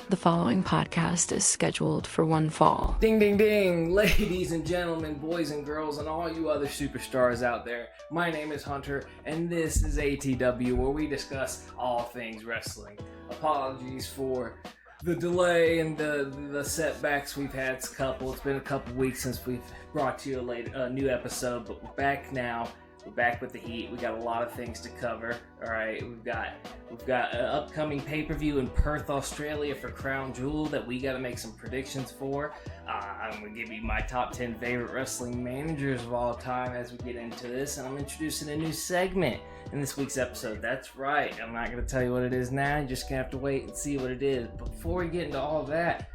The following podcast is scheduled for one fall. Ding, ding, ding, ladies and gentlemen, boys and girls, and all you other superstars out there. My name is Hunter, and this is ATW, where we discuss all things wrestling. Apologies for the delay and the setbacks we've had. It's been a couple weeks since we've brought to you a new episode, but we're back now. We're back with the heat. We got a lot of things to cover. All right, we've got an upcoming pay-per-view in Perth, Australia for Crown Jewel that we got to make some predictions for. I'm gonna give you my top 10 favorite wrestling managers of all time as we get into this, and I'm introducing a new segment in this week's episode. That's right. I'm not gonna tell you what it is now. You're just gonna have to wait and see what it is. But before we get into all of that,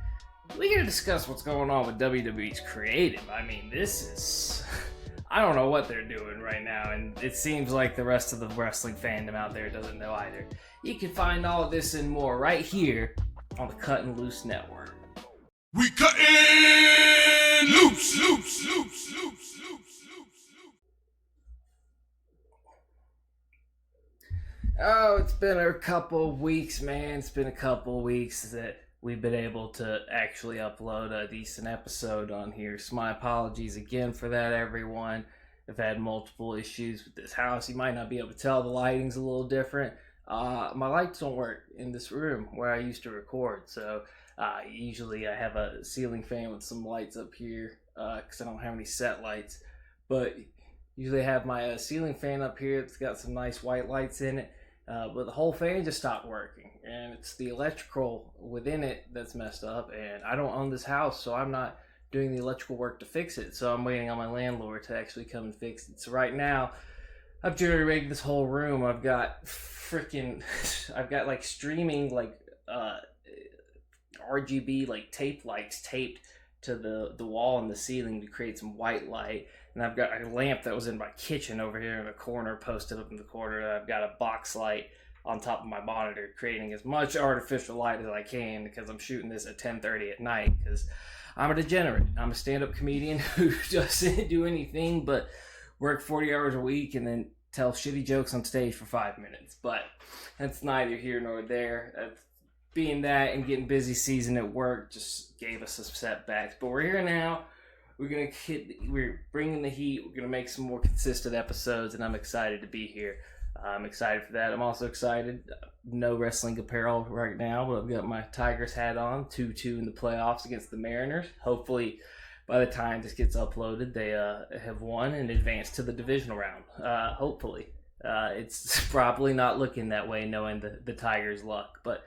we gotta discuss what's going on with WWE's creative. I mean, this is. I don't know what they're doing right now, and it seems like the rest of the wrestling fandom out there doesn't know either. You can find all of this and more right here on the Cut and Loose Network. We cutting loose, loose, loose, loose, loose, loose. Oh, it's been a couple of weeks, man. It's been a couple of weeks that we've been able to actually upload a decent episode on here. So my apologies again for that, everyone. I've had multiple issues with this house. You might not be able to tell the lighting's a little different. My lights don't work in this room where I used to record. So usually I have a ceiling fan with some lights up here because I don't have any set lights. But usually I have my ceiling fan up here. It's got some nice white lights in it. But the whole fan just stopped working, and it's the electrical within it that's messed up, and I don't own this house, so I'm not doing the electrical work to fix it, so I'm waiting on my landlord to actually come and fix it. So right now, I've jury-rigged this whole room. I've got like streaming, like, RGB, like, tape lights taped to the wall and the ceiling to create some white light. And I've got a lamp that was in my kitchen over here in the corner, posted up in the corner. And I've got a box light on top of my monitor, creating as much artificial light as I can because I'm shooting this at 10:30 at night because I'm a degenerate. I'm a stand-up comedian who doesn't do anything but work 40 hours a week and then tell shitty jokes on stage for 5 minutes. But that's neither here nor there. Being that and getting busy season at work just gave us some setbacks. But we're here now. We're bringing the heat. We're gonna make some more consistent episodes, and I'm excited to be here. I'm excited for that. I'm also excited. No wrestling apparel right now, but I've got my Tigers hat on. 2-2 in the playoffs against the Mariners. Hopefully, by the time this gets uploaded, they have won and advanced to the divisional round. Hopefully, it's probably not looking that way, knowing the Tigers' luck, but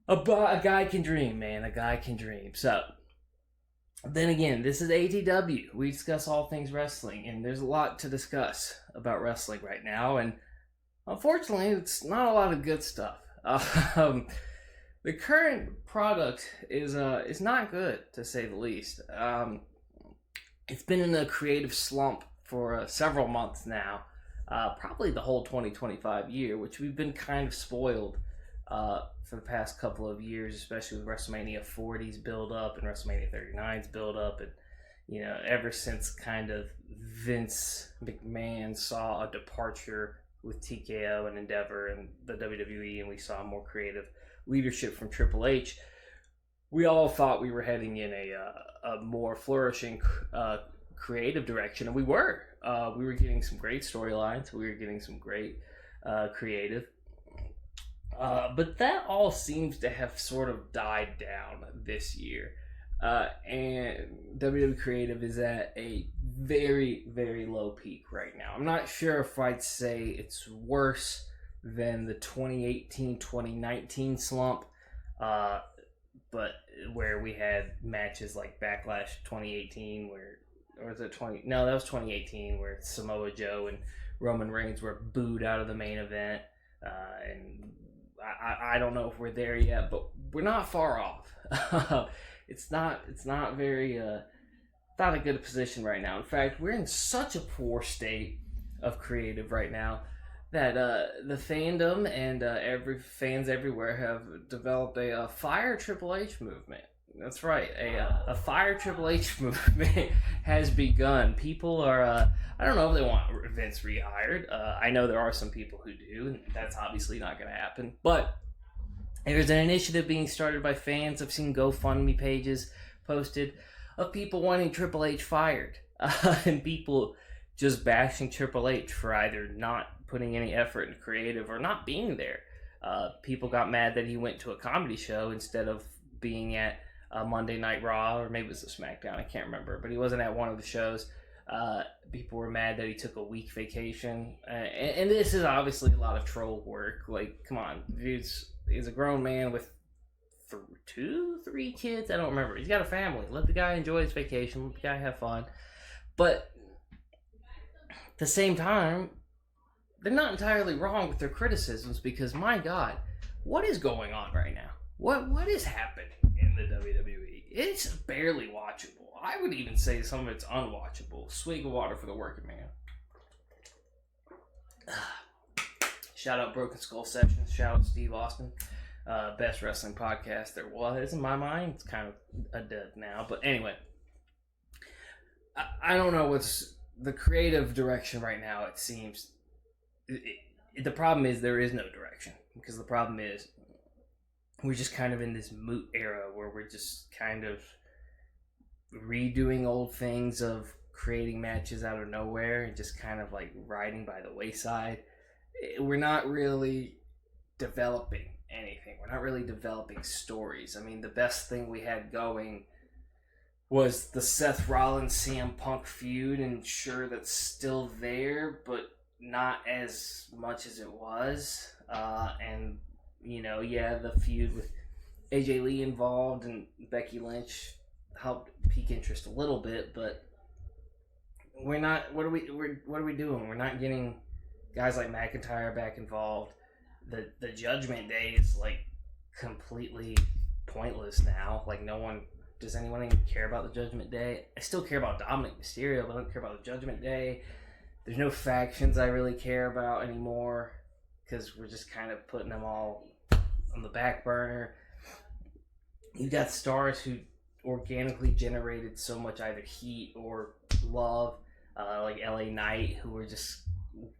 a guy can dream, man. A guy can dream. So. Then again, this is ATW. We discuss all things wrestling, and there's a lot to discuss about wrestling right now, and unfortunately, it's not a lot of good stuff. The current product is not good, to say the least. It's been in a creative slump for several months now, probably the whole 2025 year, which we've been kind of spoiled for the past couple of years, especially with WrestleMania 40's build up and WrestleMania 39's build up, and ever since kind of Vince McMahon saw a departure with TKO and Endeavor and the WWE, and we saw more creative leadership from Triple H, we all thought we were heading in a more flourishing creative direction, and we were. We were getting some great storylines. We were getting some great creative. But that all seems to have sort of died down this year. And WWE Creative is at a very, very low peak right now. I'm not sure if I'd say it's worse than the 2018-2019 slump, but where we had matches like Backlash 2018, that was 2018, where Samoa Joe and Roman Reigns were booed out of the main event, and I don't know if we're there yet, but we're not far off. It's not very not a good position right now. In fact, we're in such a poor state of creative right now that the fandom and fans everywhere have developed a Fire Triple H movement. That's right, a Fire Triple H movement has begun. People are, I don't know if they want Vince rehired. I know there are some people who do, and that's obviously not going to happen. But There's an initiative being started by fans. I've seen GoFundMe pages posted of people wanting Triple H fired, and people just bashing Triple H for either not putting any effort into creative or not being there. People got mad that he went to a comedy show instead of being at Monday Night Raw, or maybe it was a SmackDown, I can't remember, but he wasn't at one of the shows. People were mad that he took a week vacation, and this is obviously a lot of troll work. Like, come on, he's a grown man with 3 kids. I don't remember. He's got a family. Let the guy enjoy his vacation. Let the guy have fun. But at the same time, they're not entirely wrong with their criticisms, because my God, what is going on right now? What is happening in the WWE? It's barely watchable. I would even say some of it's unwatchable. Swig of water for the working man. Shout out Broken Skull Sessions. Shout out Steve Austin. Best wrestling podcast there was in my mind. It's kind of a dud now. But anyway, I don't know what's the creative direction right now. It seems the problem is there is no direction, because the problem is we're just kind of in this moot era where we're just kind of redoing old things of creating matches out of nowhere and just kind of like riding by the wayside. We're not really developing anything. We're not really developing stories. I mean, the best thing we had going was the Seth Rollins CM Punk feud, and sure, that's still there, but not as much as it was. And the feud with AJ Lee involved and Becky Lynch helped pique interest a little bit, but we're not. What are we doing? We're not getting guys like McIntyre back involved. The Judgment Day is like completely pointless now. Like, does anyone even care about the Judgment Day? I still care about Dominic Mysterio, but I don't care about the Judgment Day. There's no factions I really care about anymore, because we're just kind of putting them all on the back burner. You've got stars who organically generated so much either heat or love, like LA Knight, who were just,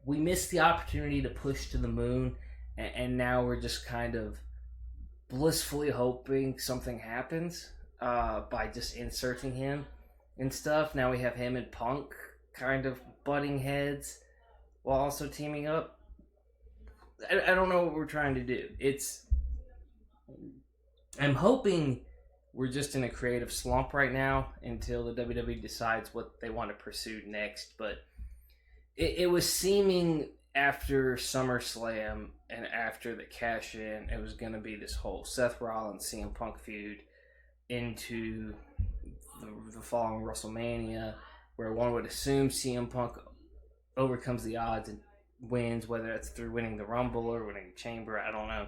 we missed the opportunity to push to the moon, and now we're just kind of blissfully hoping something happens by just inserting him and stuff. Now we have him and Punk kind of butting heads while also teaming up. I don't know what we're trying to do. I'm hoping we're just in a creative slump right now until the WWE decides what they want to pursue next. But it was seeming after SummerSlam and after the cash-in, it was going to be this whole Seth Rollins CM Punk feud into the following WrestleMania, where one would assume CM Punk overcomes the odds and wins, whether that's through winning the Rumble or winning the Chamber, I don't know,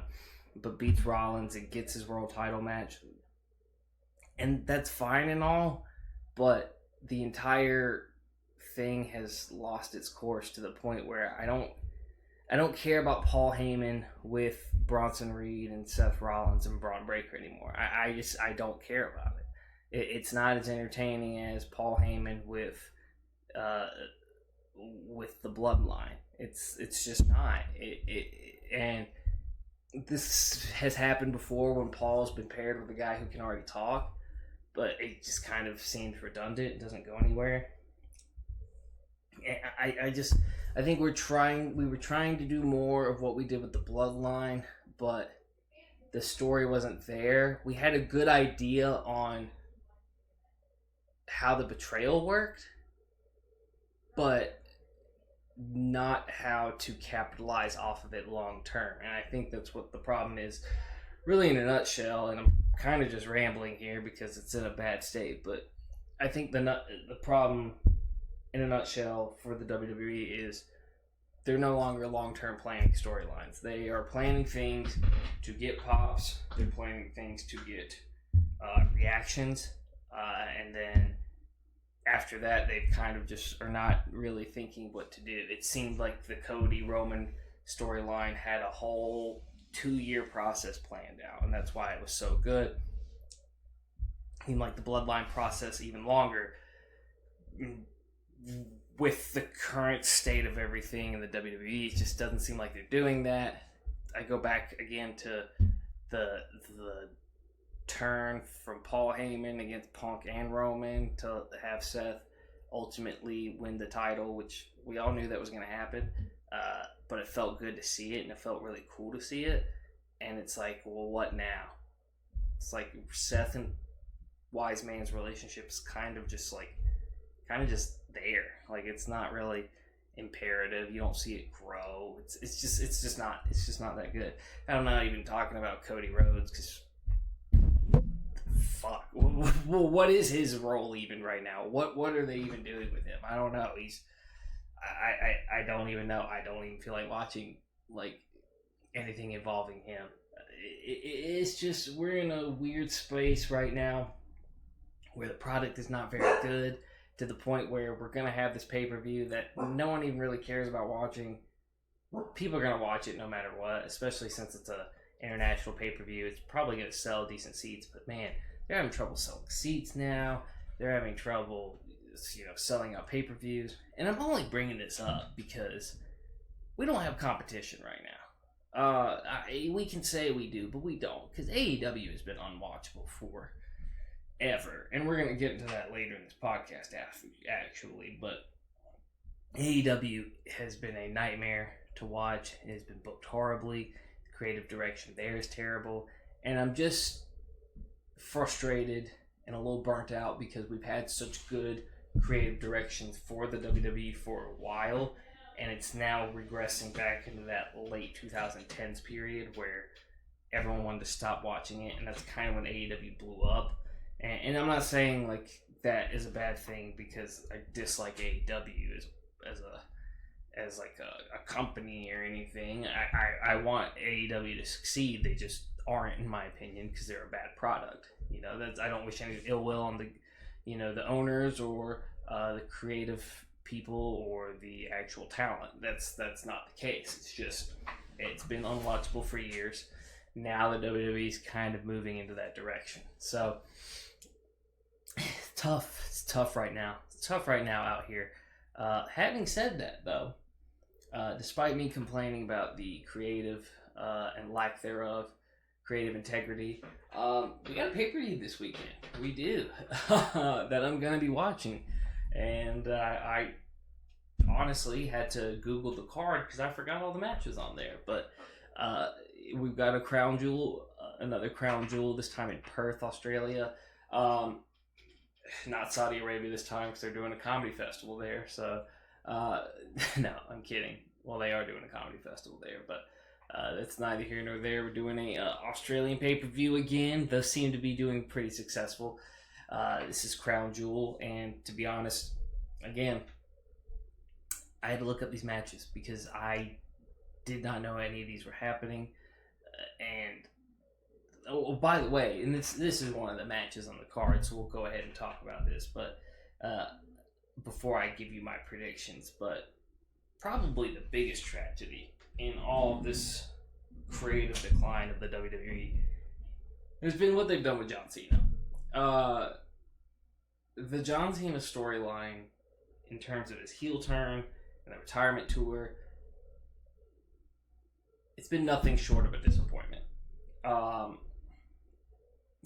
but beats Rollins and gets his world title match. And that's fine and all, but the entire thing has lost its course to the point where I don't care about Paul Heyman with Bronson Reed and Seth Rollins and Braun Breaker anymore. I don't care about it. It's not as entertaining as Paul Heyman with the Bloodline. It's just not. And this has happened before when Paul's been paired with a guy who can already talk, but it just kind of seems redundant. It doesn't go anywhere. I think we were trying to do more of what we did with the Bloodline, but the story wasn't there. We had a good idea on how the betrayal worked, but not how to capitalize off of it long term. And I think that's what the problem is, really, in a nutshell. And I'm kind of just rambling here because it's in a bad state, but I think the problem in a nutshell for the WWE is they're no longer long-term planning storylines. They are planning things to get pops. They're planning things to get reactions, and then after that, they kind of just are not really thinking what to do. It seemed like the Cody Roman storyline had a whole 2-year process planned out, and that's why it was so good. It seemed like the Bloodline process even longer. With the current state of everything in the WWE, it just doesn't seem like they're doing that. I go back again to the turn from Paul Heyman against Punk and Roman to have Seth ultimately win the title, which we all knew that was going to happen, but it felt good to see it, and it felt really cool to see it. And it's like, well, what now? It's like Seth and Wise Man's relationship is kind of just there. Like, it's not really imperative. You don't see it grow. It's just not that good. I'm not even talking about Cody Rhodes, because fuck. Well, what is his role even right now? What are they even doing with him? I don't know. I don't even know. I don't even feel like watching like anything involving him. It's just, we're in a weird space right now where the product is not very good, to the point where we're going to have this pay-per-view that no one even really cares about watching. People are going to watch it no matter what, especially since it's a international pay-per-view. It's probably going to sell decent seats, but man, they're having trouble selling seats now. They're having trouble, selling out pay-per-views. And I'm only bringing this up because we don't have competition right now. We can say we do, but we don't, because AEW has been unwatchable forever, and we're going to get into that later in this podcast, actually. But AEW has been a nightmare to watch. It has been booked horribly. The creative direction there is terrible, and I'm just frustrated and a little burnt out because we've had such good creative directions for the WWE for a while, and it's now regressing back into that late 2010s period where everyone wanted to stop watching it, and that's kind of when AEW blew up. And I'm not saying like that is a bad thing, because I dislike AEW as a company or anything. I want AEW to succeed. They just aren't, in my opinion, because they're a bad product. I don't wish any ill will on the owners or the creative people or the actual talent. That's not the case. It's just, it's been unwatchable for years. Now the WWE's kind of moving into that direction. So it's tough. It's tough right now. It's tough right now out here. Having said that, though, despite me complaining about the creative and lack thereof, creative integrity, we got a pay-per-view this weekend. We do. That I'm going to be watching. And I honestly had to Google the card because I forgot all the matches on there. But we've got a crown jewel, another crown jewel, this time in Perth, Australia. Not Saudi Arabia this time, because they're doing a comedy festival there. So, no, I'm kidding. Well, they are doing a comedy festival there, but that's neither here nor there. We're doing a Australian pay-per-view again. Those seem to be doing pretty successful. This is Crown Jewel, and to be honest, again, I had to look up these matches because I did not know any of these were happening. Oh, by the way, and this is one of the matches on the card, so we'll go ahead and talk about this. But before I give you my predictions, but probably the biggest tragedy in all of this creative decline of the WWE has been what they've done with John Cena. The John Cena storyline, in terms of his heel turn and the retirement tour, it's been nothing short of a disappointment.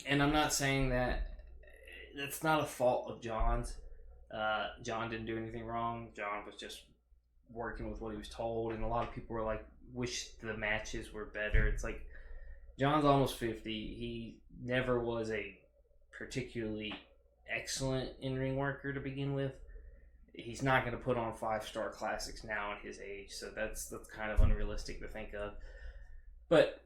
And I'm not saying that that's not a fault of John's. John didn't do anything wrong. John was just working with what he was told, and a lot of people were like, wish the matches were better. It's like, John's almost 50. He never was a particularly excellent in-ring worker to begin with. He's not going to put on 5-star classics now at his age, so that's kind of unrealistic to think of. But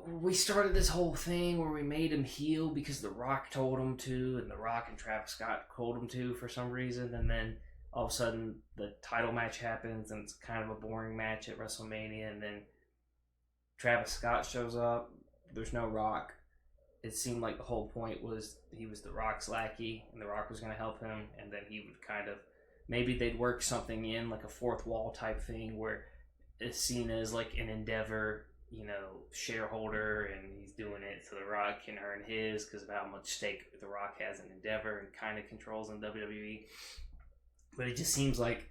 we started this whole thing where we made him heel because The Rock told him to, and The Rock and Travis Scott told him to for some reason, and then all of a sudden the title match happens and it's kind of a boring match at WrestleMania, and then Travis Scott shows up, there's no Rock. It seemed like the whole point was he was The Rock's lackey and The Rock was going to help him, and then he would kind of, maybe they'd work something in, like a fourth wall type thing where it's seen as like an Endeavor, shareholder, and he's doing it so The Rock can earn his because of how much stake The Rock has in Endeavor and kind of controls in WWE. But it just seems like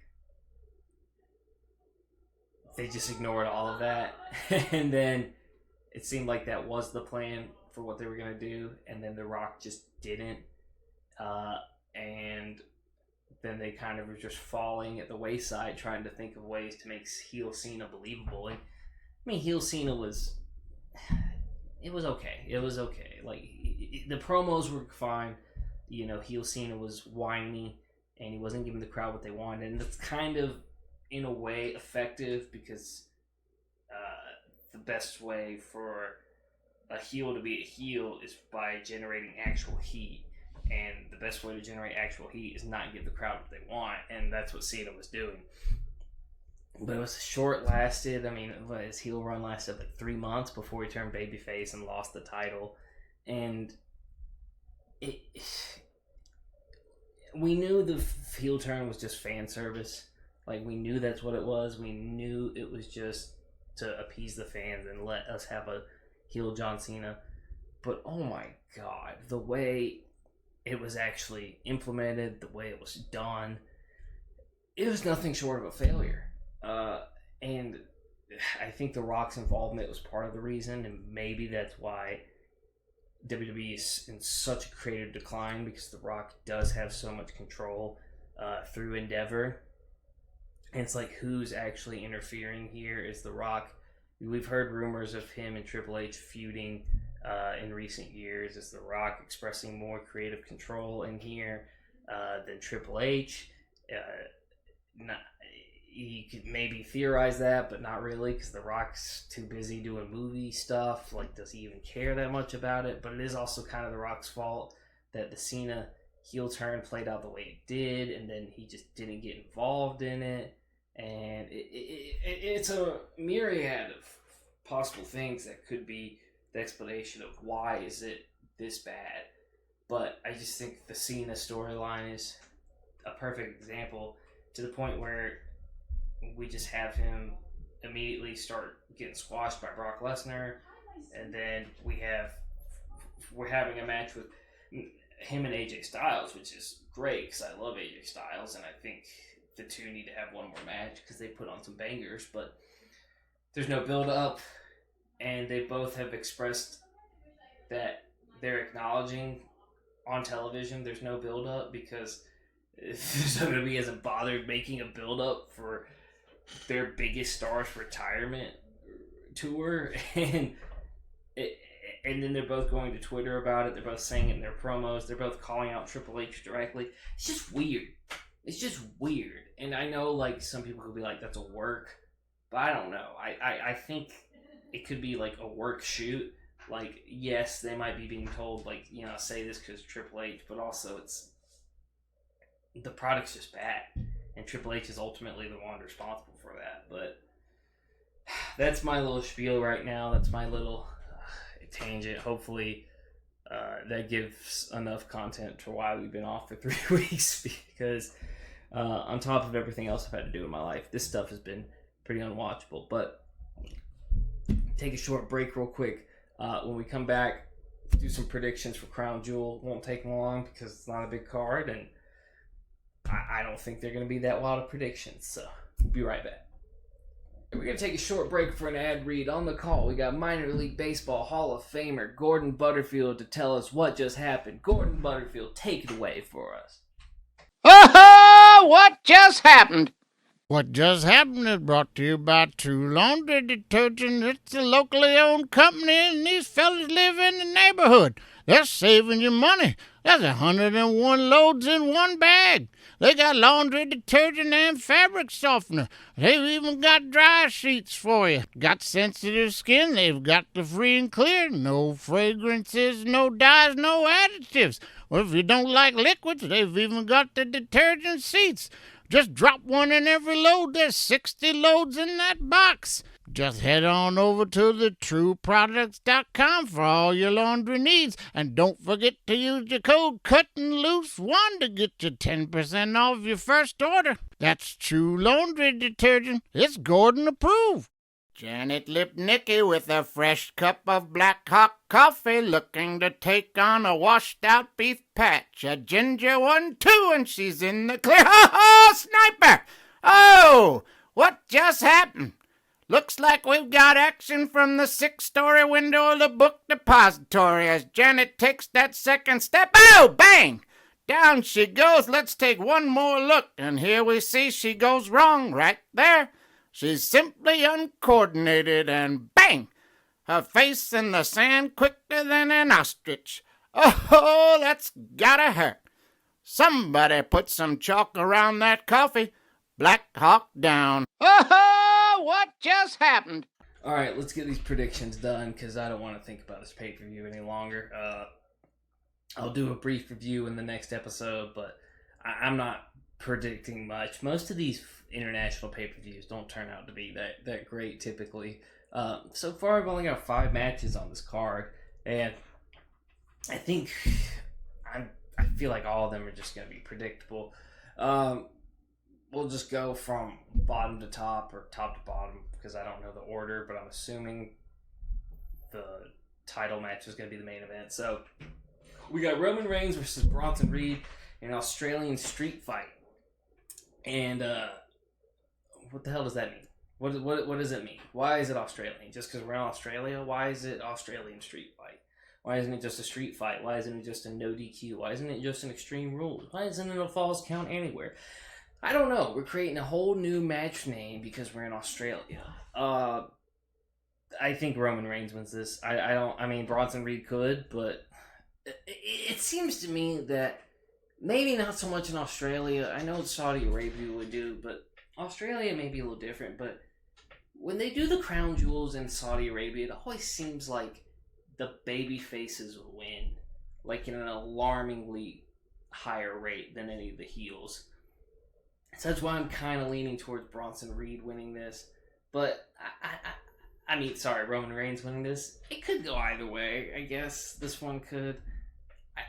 they just ignored all of that. And then it seemed like that was the plan for what they were going to do, and then The Rock just didn't. And then they kind of were just falling at the wayside, trying to think of ways to make heel Cena believable. And, I mean, heel Cena was... It was okay. It was okay. Like, the promos were fine. You know, heel Cena was whiny, and he wasn't giving the crowd what they wanted. And that's kind of, in a way, effective, because the best way for a heel to be a heel is by generating actual heat. And the best way to generate actual heat is not give the crowd what they want. And that's what Cena was doing. But it was short-lasted. I mean, his heel run lasted like 3 months before he turned babyface and lost the title. And we knew the heel turn was just fan service. Like, we knew that's what it was. We knew it was just to appease the fans and let us have a heel John Cena. But, oh my God, the way it was actually implemented, the way it was done, it was nothing short of a failure. And I think The Rock's involvement was part of the reason, and maybe that's why WWE is in such a creative decline, because The Rock does have so much control through Endeavor. And it's like, who's actually interfering here? Is The Rock? We've heard rumors of him and Triple H feuding in recent years. Is The Rock expressing more creative control in here than Triple H? You could maybe theorize that, but not really, because The Rock's too busy doing movie stuff. Like, does he even care that much about it? But it is also kind of The Rock's fault that the Cena heel turn played out the way it did, and then he just didn't get involved in it. And it's a myriad of possible things that could be the explanation of why is it this bad. But I just think the Cena storyline is a perfect example, to the point where we just have him immediately start getting squashed by Brock Lesnar, and then we're having a match with him and AJ Styles, which is great because I love AJ Styles, and I think the two need to have one more match because they put on some bangers, but there's no build up, and they both have expressed that they're acknowledging on television there's no build up, because WWE hasn't bothered making a build up for their biggest star's retirement tour, and then they're both going to Twitter about it. They're both saying it in their promos. They're both calling out Triple H directly. It's just weird. It's just weird. And I know, like, some people could be like, that's a work, but I don't know. I think it could be like a work shoot. Like, yes, they might be being told, like, you know, say this because Triple H, but also the product's just bad. And Triple H is ultimately the one responsible for that. But that's my little spiel right now. That's my little tangent. Hopefully that gives enough content to why we've been off for 3 weeks. Because on top of everything else I've had to do in my life, this stuff has been pretty unwatchable. But take a short break real quick. When we come back, do some predictions for Crown Jewel. Won't take long because it's not a big card, and I don't think they're going to be that wild of predictions, so we'll be right back. We're going to take a short break for an ad read. On the call, we got Minor League Baseball Hall of Famer Gordon Butterfield to tell us what just happened. Gordon Butterfield, take it away for us. Oh, what just happened? What just happened is brought to you by True Laundry Detergent. It's a locally owned company, and these fellas live in the neighborhood. They're saving you money. There's 101 loads in one bag. They got laundry detergent and fabric softener. They've even got dry sheets for you. Got sensitive skin, they've got the free and clear. No fragrances, no dyes, no additives. Or if you don't like liquids, they've even got the detergent sheets. Just drop one in every load. There's 60 loads in that box. Just head on over to thetrueproducts.com for all your laundry needs. And don't forget to use your code CUTTINGLOOSE1 to get you 10% off your first order. That's True Laundry Detergent. It's Gordon approved. Janet Lipnicki with a fresh cup of black hot coffee, looking to take on a washed-out beef patch. A ginger one, too, and she's in the clear. Oh, sniper! Oh, what just happened? Looks like we've got action from the 6-story window of the book depository as Janet takes that second step. Oh, bang! Down she goes. Let's take one more look. And here we see she goes wrong right there. She's simply uncoordinated and bang! Her face in the sand quicker than an ostrich. Oh, that's gotta hurt. Somebody put some chalk around that coffee. Black Hawk down. Oh, what just happened? All right, let's get these predictions done because I don't want to think about this pay-per-view any longer. I'll do a brief review in the next episode, but I'm not predicting much. Most of these international pay-per-views don't turn out to be that great typically. So far, I've only got 5 matches on this card, and I think I feel like all of them are just going to be predictable. We'll just go from bottom to top or top to bottom because I don't know the order, but I'm assuming the title match is going to be the main event. So we got Roman Reigns versus Bronson Reed in an Australian street fight. And what the hell does that mean? What does it mean? Why is it Australian? Just because we're in Australia? Why is it Australian street fight? Why isn't it just a street fight? Why isn't it just a no DQ? Why isn't it just an Extreme Rules? Why isn't it a Falls Count Anywhere? I don't know. We're creating a whole new match name because we're in Australia. I think Roman Reigns wins this. I mean, Bronson Reed could, but it seems to me that maybe not so much in Australia. I know Saudi Arabia would do, but Australia may be a little different. But when they do the crown jewels in Saudi Arabia, it always seems like the baby faces win, like in an alarmingly higher rate than any of the heels. So that's why I'm kind of leaning towards Bronson Reed winning this. But, Roman Reigns winning this. It could go either way, I guess. This one could.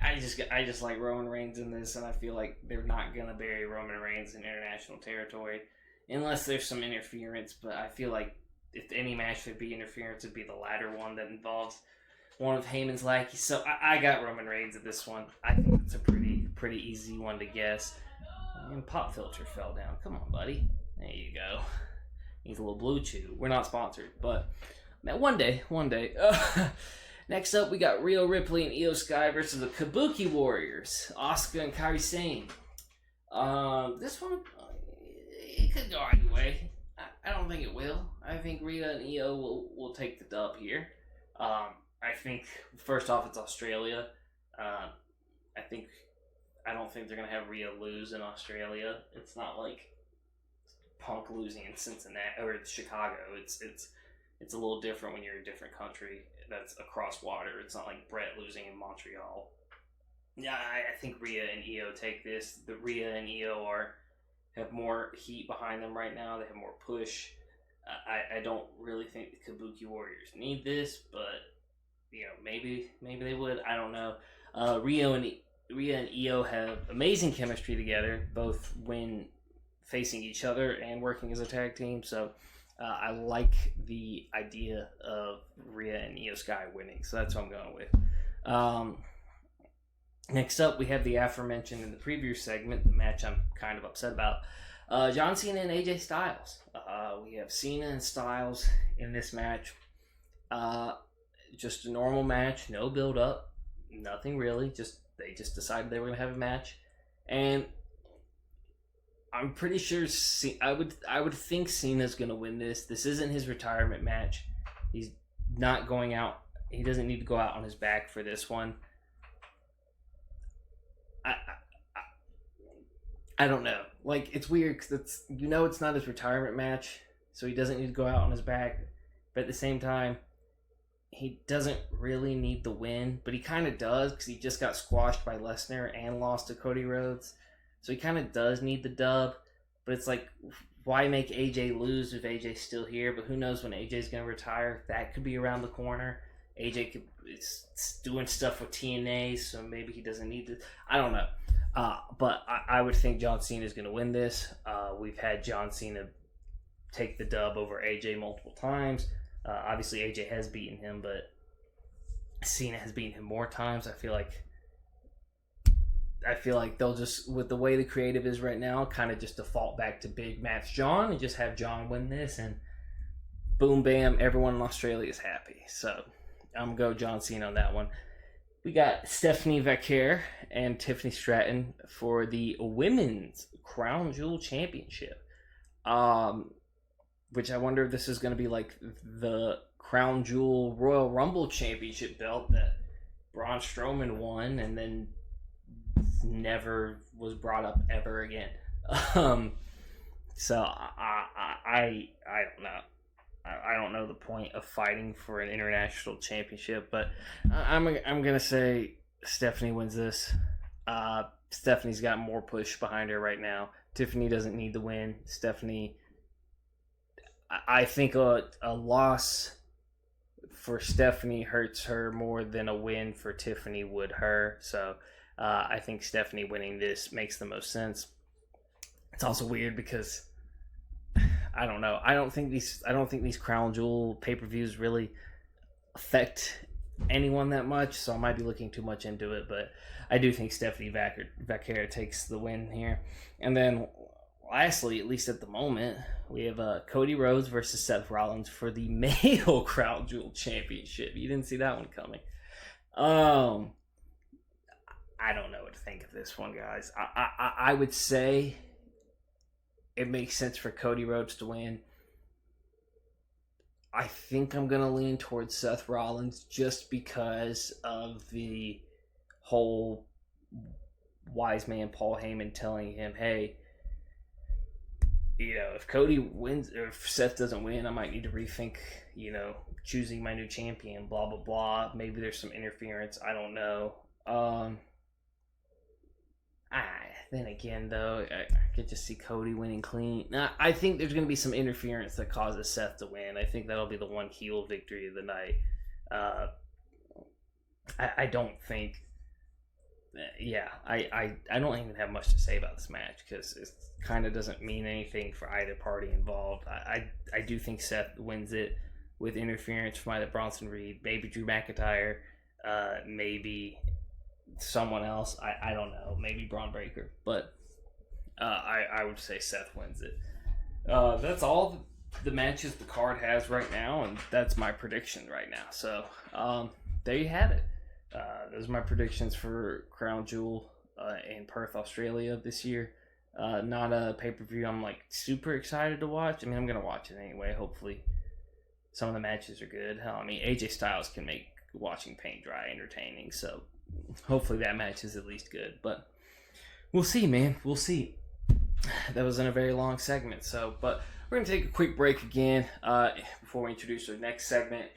I just like Roman Reigns in this, and I feel like they're not going to bury Roman Reigns in international territory. Unless there's some interference, but I feel like if any match would be interference, it'd be the latter one that involves one of Heyman's lackeys. So I got Roman Reigns at this one. I think it's a pretty easy one to guess. And pop filter fell down. Come on, buddy. There you go. He's a little blue chew. We're not sponsored, but man, one day. Next up, we got Rhea Ripley and Io Sky versus the Kabuki Warriors, Asuka and Kairi Sane. This one, it could go either way. I don't think it will. I think Rhea and Io will take the dub here. I think, first off, it's Australia. I don't think they're going to have Rhea lose in Australia. It's not like Punk losing in Cincinnati or Chicago. It's a little different when you're in a different country that's across water. It's not like Brett losing in Montreal. Yeah, I think Rhea and Io take this. The Rhea and Io have more heat behind them right now. They have more push. I don't really think the Kabuki Warriors need this, but maybe they would. I don't know. Rhea and Io have amazing chemistry together, both when facing each other and working as a tag team. So I like the idea of Rhea and Io Sky winning. So that's what I'm going with. Next up, we have the aforementioned in the previous segment, the match I'm kind of upset about. John Cena and AJ Styles. We have Cena and Styles in this match. Just a normal match, no build up, nothing really. They just decided they were going to have a match, and I'm pretty sure I would think Cena's going to win this. This isn't his retirement match. He's not going out. He doesn't need to go out on his back for this one. I don't know. Like, it's weird because it's not his retirement match, so he doesn't need to go out on his back. But at the same time, he doesn't really need the win, but he kind of does because he just got squashed by Lesnar and lost to Cody Rhodes. So he kind of does need the dub, but it's like, why make AJ lose if AJ's still here? But who knows when AJ's going to retire? That could be around the corner. AJ is doing stuff with TNA, so maybe he doesn't need to. I don't know. But I would think John Cena is going to win this. We've had John Cena take the dub over AJ multiple times. Obviously, AJ has beaten him, but Cena has beaten him more times. I feel like they'll just, with the way the creative is right now, kind of just default back to big match John and just have John win this. And boom, bam, everyone in Australia is happy. So I'm going to go John Cena on that one. We got Stephanie Vaquer and Tiffany Stratton for the Women's Crown Jewel Championship. Which I wonder if this is going to be like the Crown Jewel Royal Rumble Championship belt that Braun Strowman won and then never was brought up ever again. So I don't know. I don't know the point of fighting for an international championship, but I'm gonna say Stephanie wins this. Stephanie's got more push behind her right now. Tiffany doesn't need the win. Stephanie, I think a loss for Stephanie hurts her more than a win for Tiffany would her. So I think Stephanie winning this makes the most sense. It's also weird because I don't know. I don't think these Crown Jewel pay-per-views really affect anyone that much, so I might be looking too much into it, but I do think Stephanie Vaquer takes the win here. And then lastly, at least at the moment, we have Cody Rhodes versus Seth Rollins for the male Crown Jewel Championship. You didn't see that one coming. I don't know what to think of this one, guys. I would say it makes sense for Cody Rhodes to win. I think I'm going to lean towards Seth Rollins just because of the whole wise man Paul Heyman telling him, hey, if Cody wins or if Seth doesn't win, I might need to rethink, choosing my new champion, blah, blah, blah. Maybe there's some interference. I don't know. Then again, though, I could just see Cody winning clean. Now, I think there's going to be some interference that causes Seth to win. I think that'll be the one heel victory of the night. I don't think... I don't even have much to say about this match because it kind of doesn't mean anything for either party involved. I do think Seth wins it with interference from either Bronson Reed, maybe Drew McIntyre, maybe someone else. I don't know, maybe Braun Breaker, but I would say Seth wins it. That's all the matches the card has right now, and that's my prediction right now. So there you have it. Those are my predictions for Crown Jewel in Perth, Australia this year. Not a pay-per-view I'm like super excited to watch. I mean, I'm gonna watch it anyway. Hopefully some of the matches are good. Hell, I mean, AJ Styles can make watching paint dry entertaining, so hopefully that match is at least good. But we'll see, man. We'll see. That was in a very long segment, but we're gonna take a quick break again before we introduce our next segment.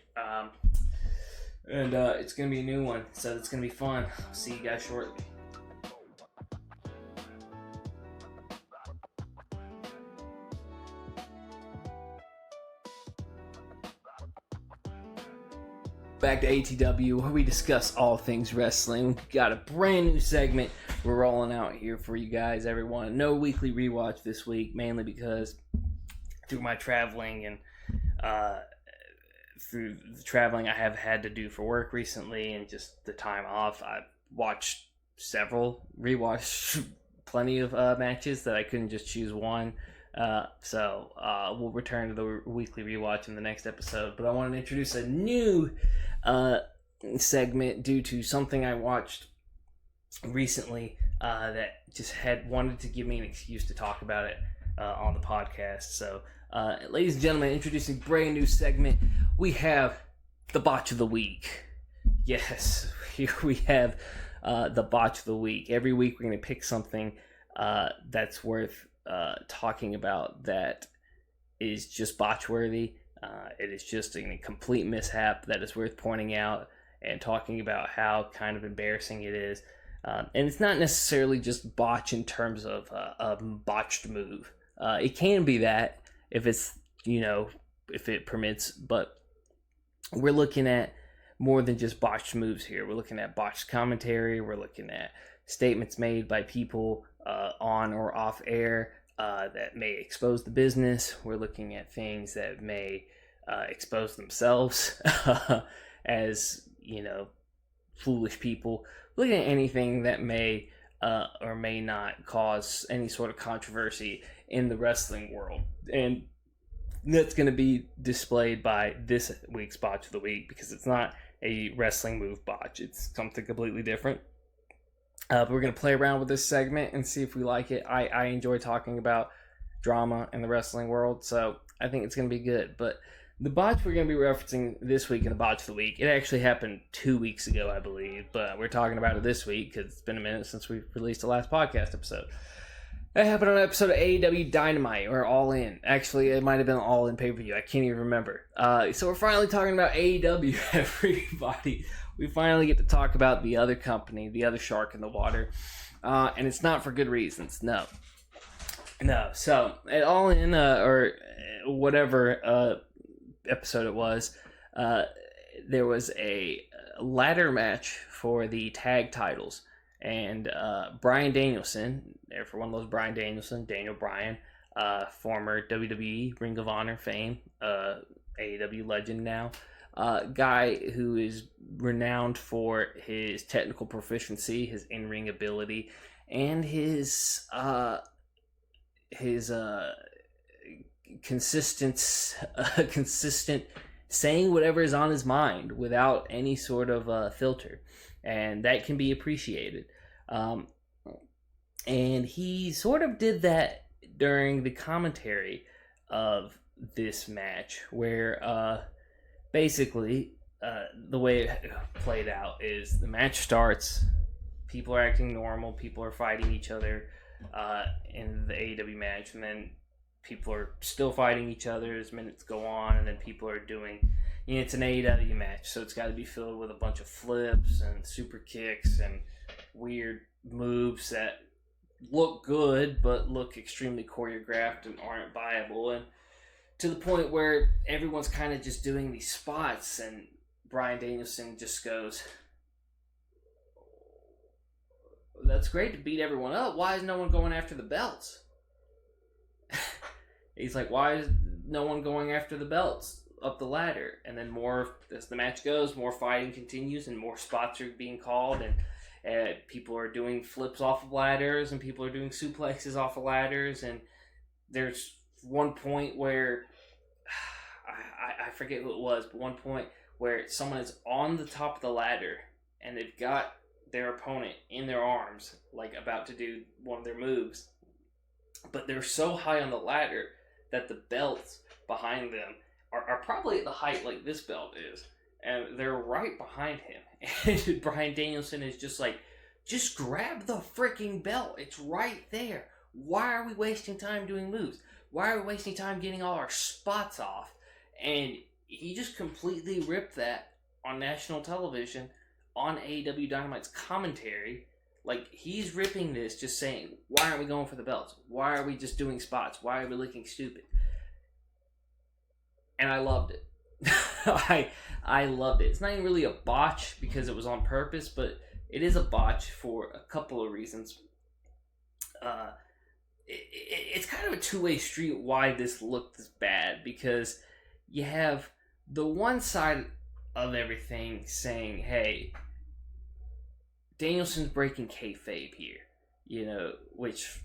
And it's going to be a new one, so it's going to be fun. I'll see you guys shortly. Back to ATW, where we discuss all things wrestling. We've got a brand new segment we're rolling out here for you guys, everyone. No weekly rewatch this week, mainly because through my traveling and through the traveling I have had to do for work recently and just the time off, I've watched rewatched plenty of matches that I couldn't just choose one. So we'll return to the weekly rewatch in the next episode. But I wanted to introduce a new segment due to something I watched recently that just wanted to give me an excuse to talk about it on the podcast. So ladies and gentlemen, introducing a brand new segment, we have the Botch of the Week. Yes, here we have the Botch of the Week. Every week we're going to pick something that's worth talking about that is just botch-worthy. It is just a complete mishap that is worth pointing out and talking about how kind of embarrassing it is. And it's not necessarily just botch in terms of a botched move. It can be that if it's, if it permits, but we're looking at more than just botched moves here. We're looking at botched commentary. We're looking at statements made by people on or off air that may expose the business. We're looking at things that may expose themselves as, foolish people. We're looking at anything that may or may not cause any sort of controversy in the wrestling world. And that's going to be displayed by this week's Botch of the Week, because it's not a wrestling move botch. It's something completely different. But we're going to play around with this segment and see if we like it. I enjoy talking about drama in the wrestling world, so I think it's going to be good. But the botch we're going to be referencing this week in the Botch of the Week, it actually happened 2 weeks ago, I believe, but we're talking about it this week because it's been a minute since we released the last podcast episode. It happened on an episode of AEW Dynamite, or All In. Actually, it might have been All In pay-per-view. I can't even remember. So we're finally talking about AEW, everybody. We finally get to talk about the other company, the other shark in the water. And it's not for good reasons. No. So, at All In, or whatever episode it was, there was a ladder match for the tag titles. And Bryan Danielson, there for one of those Bryan Danielson, Daniel Bryan, former WWE Ring of Honor fame, AEW legend now, guy who is renowned for his technical proficiency, his in-ring ability, and his consistent saying whatever is on his mind without any sort of filter. And that can be appreciated. And he sort of did that during the commentary of this match, where basically the way it played out is the match starts, people are acting normal, people are fighting each other in the AEW match, and then people are still fighting each other as minutes go on, and then people are doing... it's an AEW match, so it's got to be filled with a bunch of flips and super kicks and weird moves that look good, but look extremely choreographed and aren't viable. And to the point where everyone's kind of just doing these spots, and Bryan Danielson just goes, "That's great to beat everyone up. Why is no one going after the belts?" He's like, "Why is no one going after the belts up the ladder?" And then more, as the match goes, more fighting continues and more spots are being called, and people are doing flips off of ladders and people are doing suplexes off of ladders. And there's one point where I forget who it was, but one point where someone is on the top of the ladder and they've got their opponent in their arms, like about to do one of their moves, but they're so high on the ladder that the belts behind them are probably at the height like this belt is, and they're right behind him. And Bryan Danielson is just like, "Just grab the freaking belt. It's right there. Why are we wasting time doing moves? Why are we wasting time getting all our spots off?" And he just completely ripped that on national television on AEW Dynamite's commentary. Like, he's ripping this, just saying, "Why aren't we going for the belts? Why are we just doing spots? Why are we looking stupid?" And I loved it. I loved it. It's not even really a botch because it was on purpose, but it is a botch for a couple of reasons. It's kind of a two-way street why this looked this bad, because you have the one side of everything saying, "Hey, Danielson's breaking kayfabe here," which,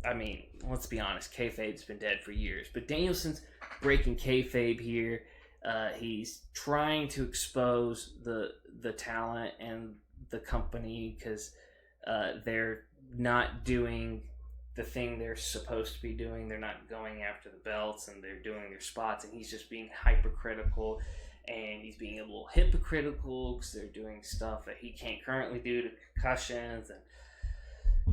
I mean, let's be honest, kayfabe's been dead for years, but Danielson's breaking kayfabe here. He's trying to expose the talent and the company because they're not doing the thing they're supposed to be doing. They're not going after the belts, and they're doing their spots, and he's just being hypercritical, and he's being a little hypocritical because they're doing stuff that he can't currently do to concussions, and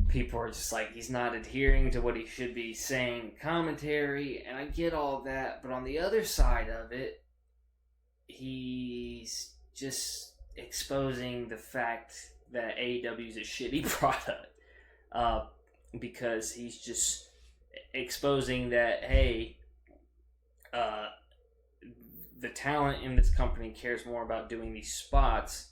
people are just like, he's not adhering to what he should be saying in commentary. And I get all that, but on the other side of it, he's just exposing the fact that AEW is a shitty product, because he's just exposing that, hey, the talent in this company cares more about doing these spots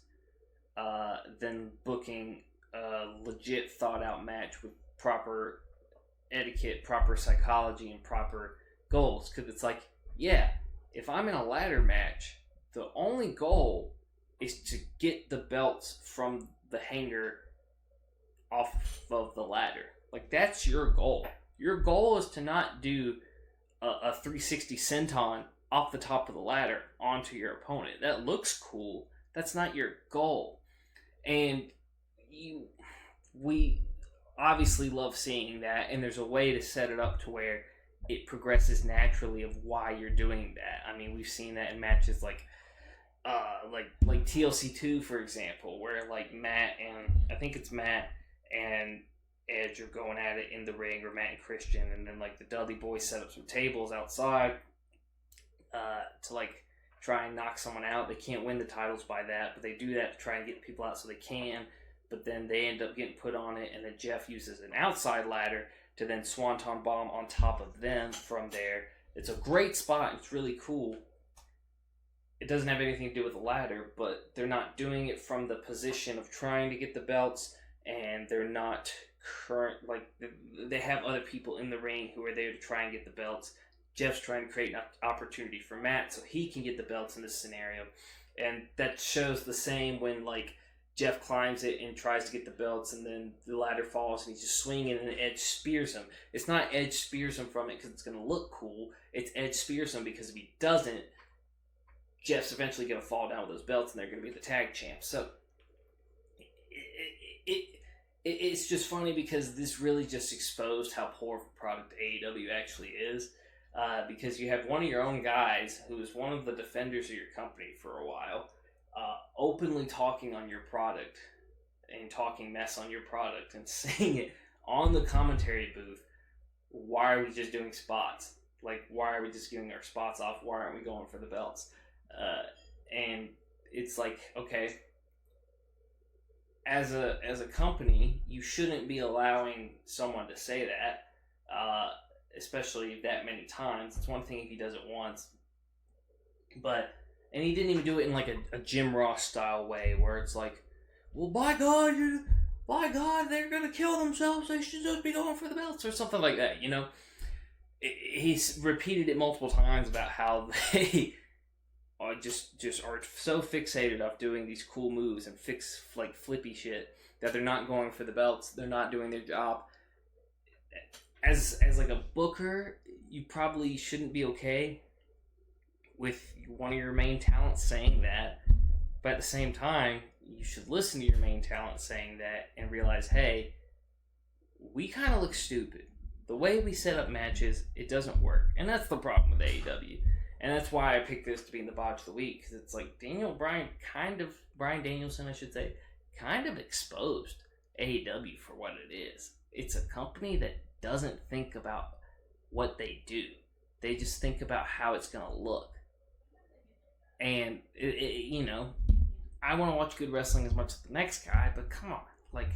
than booking a legit thought out match with proper etiquette, proper psychology, and proper goals. Because it's like, yeah, if I'm in a ladder match, the only goal is to get the belts from the hanger off of the ladder. Like, that's your goal. Your goal is to not do a 360 senton off the top of the ladder onto your opponent. That looks cool. That's not your goal. And we obviously love seeing that, and there's a way to set it up to where it progresses naturally of why you're doing that. I mean, we've seen that in matches like TLC 2, for example, where like Matt and Edge are going at it in the ring, or Matt and Christian, and then like the Dudley Boys set up some tables outside to like try and knock someone out. They can't win the titles by that, but they do that to try and get people out so they can. But then they end up getting put on it, and then Jeff uses an outside ladder to then Swanton Bomb on top of them from there. It's a great spot. It's really cool. It doesn't have anything to do with the ladder, but they're not doing it from the position of trying to get the belts, and they're not they have other people in the ring who are there to try and get the belts. Jeff's trying to create an opportunity for Matt so he can get the belts in this scenario, and that shows the same when like Jeff climbs it and tries to get the belts, and then the ladder falls and he's just swinging, and Edge spears him. It's not Edge spears him from it because it's going to look cool. It's Edge spears him because if he doesn't, Jeff's eventually going to fall down with those belts, and they're going to be the tag champs. So it's just funny because this really just exposed how poor of a product AEW actually is. Because you have one of your own guys who is one of the defenders of your company for a while, openly talking on your product and talking mess on your product and saying it on the commentary booth. Why are we just doing spots? Like, why are we just getting our spots off? Why aren't we going for the belts? And it's like, okay, as a company, you shouldn't be allowing someone to say that, especially that many times. It's one thing if he does it once, and he didn't even do it in like a Jim Ross style way where it's like, well, by God, they're gonna kill themselves. They should just be going for the belts or something like that. You know, he's repeated it multiple times about how they are just are so fixated on doing these cool moves and like flippy shit that they're not going for the belts. They're not doing their job. As like a booker, you probably shouldn't be okay with one of your main talents saying that, but at the same time, you should listen to your main talent saying that and realize, hey, we kind of look stupid. The way we set up matches, it doesn't work, and that's the problem with AEW, and that's why I picked this to be in the botch of the week, because it's like Bryan Danielson, I should say, kind of exposed AEW for what it is. It's a company that doesn't think about what they do. They just think about how it's going to look. And, you know, I want to watch good wrestling as much as the next guy, but come on. Like,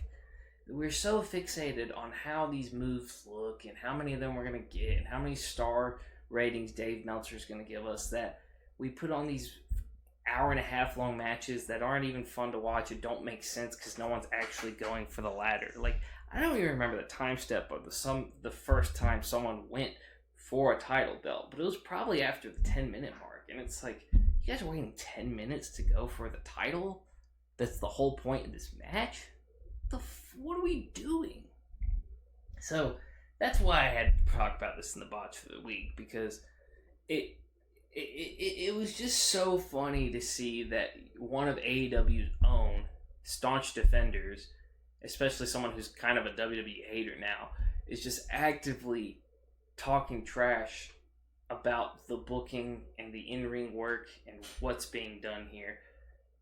we're so fixated on how these moves look and how many of them we're going to get and how many star ratings Dave Meltzer's going to give us that we put on these hour-and-a-half long matches that aren't even fun to watch and don't make sense because no one's actually going for the ladder. Like, I don't even remember the time step of the first time someone went for a title belt, but it was probably after the 10-minute mark, and it's like, you guys are waiting 10 minutes to go for the title? That's the whole point of this match? What are we doing? So, that's why I had to talk about this in the botch for the week, because it was just so funny to see that one of AEW's own staunch defenders, especially someone who's kind of a WWE hater now, is just actively talking trash about the booking and the in-ring work and what's being done here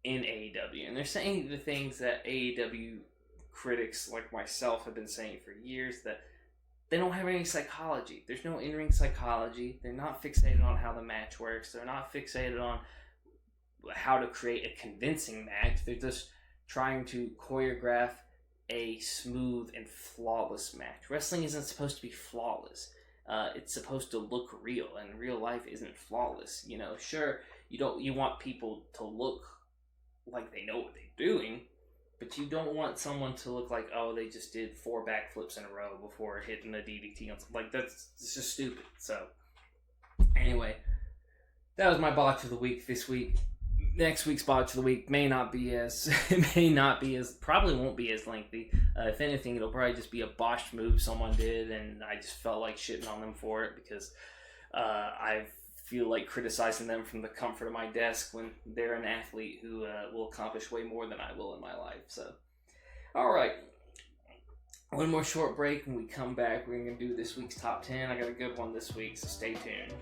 in AEW. And they're saying the things that AEW critics like myself have been saying for years, that they don't have any psychology. There's no in-ring psychology. They're not fixated on how the match works. They're not fixated on how to create a convincing match. They're just trying to choreograph a smooth and flawless match. Wrestling isn't supposed to be flawless. It's supposed to look real, and real life isn't flawless. You know, sure, you want people to look like they know what they're doing, but you don't want someone to look like, oh, they just did 4 backflips in a row before hitting a DDT. Like, it's just stupid. So, anyway, that was my botch of the week this week. Next week's botch of the week probably won't be as lengthy. If anything, it'll probably just be a botched move someone did, and I just felt like shitting on them for it because I feel like criticizing them from the comfort of my desk when they're an athlete who will accomplish way more than I will in my life. So, all right. One more short break. When we come back, we're going to do this week's top 10. I got a good one this week, so stay tuned.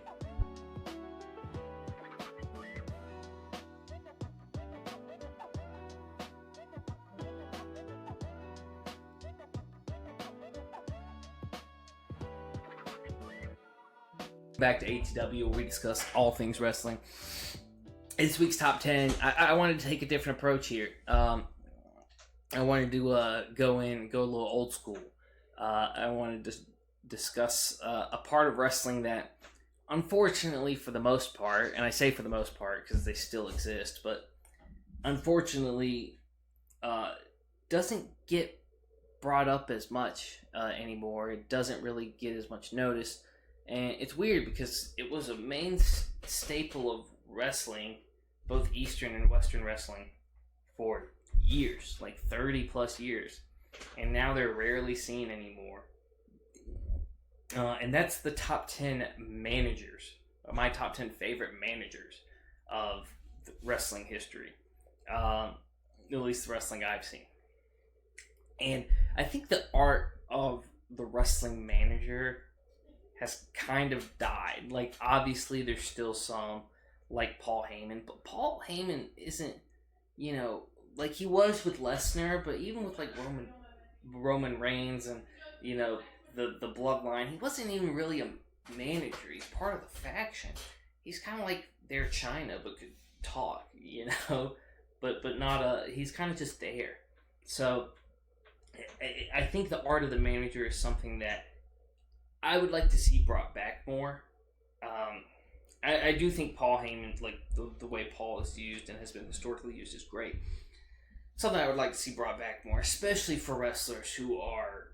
Back to ATW, where we discuss all things wrestling. This week's top 10, I wanted to take a different approach here. I wanted to go a little old school. I wanted to discuss a part of wrestling that, unfortunately, for the most part, and I say for the most part because they still exist, but unfortunately, doesn't get brought up as much anymore. It doesn't really get as much notice. And it's weird because it was a main staple of wrestling, both Eastern and Western wrestling, for years, like 30 plus years. And now they're rarely seen anymore. And that's the top 10 managers, my top 10 favorite managers of wrestling history. At least the wrestling I've seen. And I think the art of the wrestling manager has kind of died. Like, obviously, there's still some, like Paul Heyman, but Paul Heyman isn't, like he was with Lesnar, but even with, like, Roman Reigns and, the Bloodline, he wasn't even really a manager. He's part of the faction. He's kind of like their China, but could talk, but not he's kind of just there. So, I think the art of the manager is something that I would like to see brought back more. I do think Paul Heyman, like the way Paul is used and has been historically used, is great. Something I would like to see brought back more, especially for wrestlers who are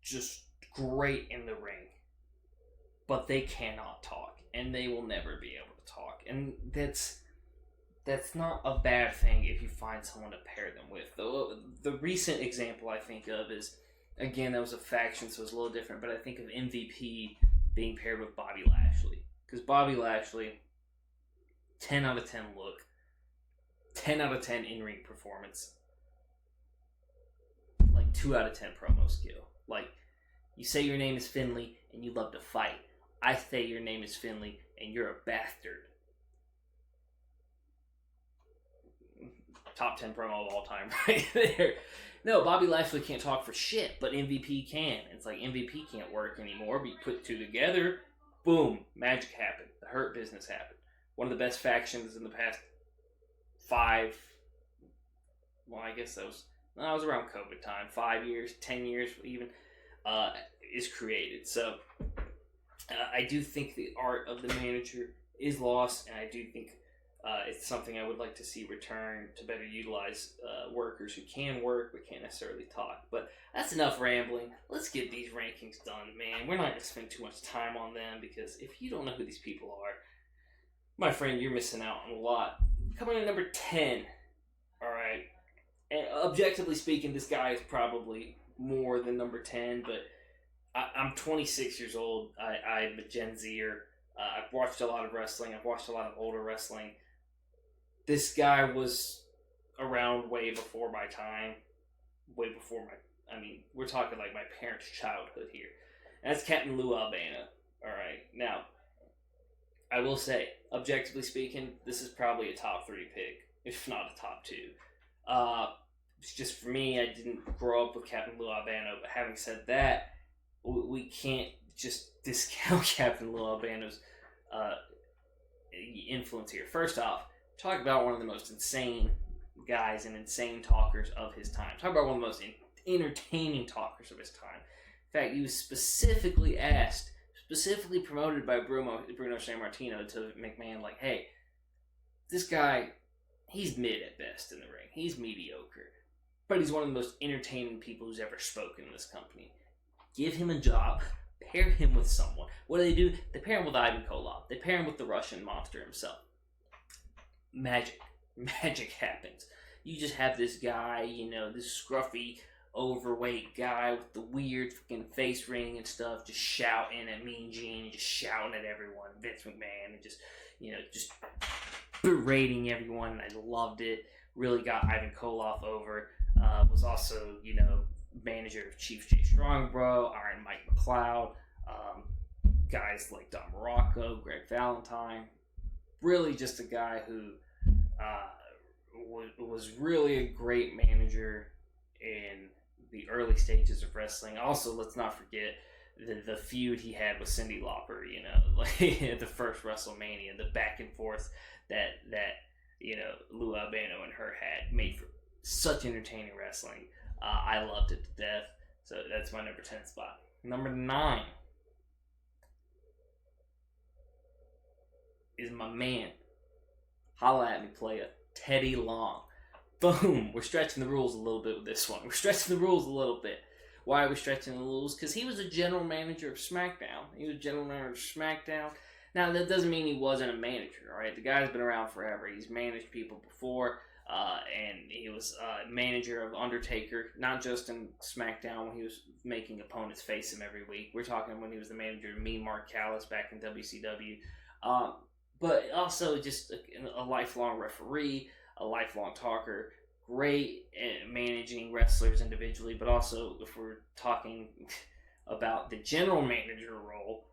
just great in the ring, but they cannot talk, and they will never be able to talk. And that's not a bad thing if you find someone to pair them with. The recent example I think of is, again, that was a faction, so it's a little different, but I think of MVP being paired with Bobby Lashley. Because Bobby Lashley, 10 out of 10 look, 10 out of 10 in-ring performance, like 2 out of 10 promo skill. Like, you say your name is Finley and you love to fight. I say your name is Finley and you're a bastard. Top 10 promo of all time right there. No, Bobby Lashley can't talk for shit, but MVP can. It's like MVP can't work anymore, but you put two together, boom, magic happened. The Hurt Business happened. One of the best factions in the past 5, well, I guess that was around COVID time, 5 years, 10 years even, is created. So, I do think the art of the manager is lost, and I do think it's something I would like to see return to better utilize workers who can work but can't necessarily talk. But that's enough rambling. Let's get these rankings done, man. We're not going to spend too much time on them because if you don't know who these people are, my friend, you're missing out on a lot. Coming in at number 10. All right. And objectively speaking, this guy is probably more than number 10, but I'm 26 years old. I'm a Gen Zer. I've watched a lot of wrestling. I've watched a lot of older wrestling. This guy was around way before my time. Way before we're talking like my parents' childhood here. And that's Captain Lou Albano. Alright, now, I will say, objectively speaking, this is probably a top 3 pick, if not a top 2. It's just for me, I didn't grow up with Captain Lou Albano, but having said that, we can't just discount Captain Lou Albano's influence here. First off, talk about one of the most insane guys and insane talkers of his time. Talk about one of the most entertaining talkers of his time. In fact, he was specifically promoted by Bruno Sammartino to McMahon, like, hey, this guy, he's mid at best in the ring. He's mediocre. But he's one of the most entertaining people who's ever spoken in this company. Give him a job. Pair him with someone. What do? They pair him with Ivan Koloff. They pair him with the Russian monster himself. Magic happens. You just have this guy, this scruffy overweight guy with the weird fucking face ring and stuff, just shouting at Mean Gene, just shouting at everyone, Vince McMahon, and just berating everyone. I loved it. Really got Ivan Koloff over. Was also, manager of Chief Jay Strongbro, Iron Mike McLeod, guys like Don Morocco, Greg Valentine. Really just a guy who was really a great manager in the early stages of wrestling. Also, let's not forget the feud he had with Cyndi Lauper, like at the first WrestleMania, the back and forth that Lou Albano and her had made for such entertaining wrestling. I loved it to death. So that's my number 10 spot. Number 9 is my man. Holla at me, playa. Teddy Long. Boom. We're stretching the rules a little bit with this one. We're stretching the rules a little bit. Why are we stretching the rules? Because he was a general manager of SmackDown. Now, that doesn't mean he wasn't a manager, all right? The guy's been around forever. He's managed people before, and he was manager of Undertaker, not just in SmackDown when he was making opponents face him every week. We're talking when he was the manager of Mean Mark Callis back in WCW. But also just a lifelong referee, a lifelong talker, great at managing wrestlers individually, but also if we're talking about the general manager role,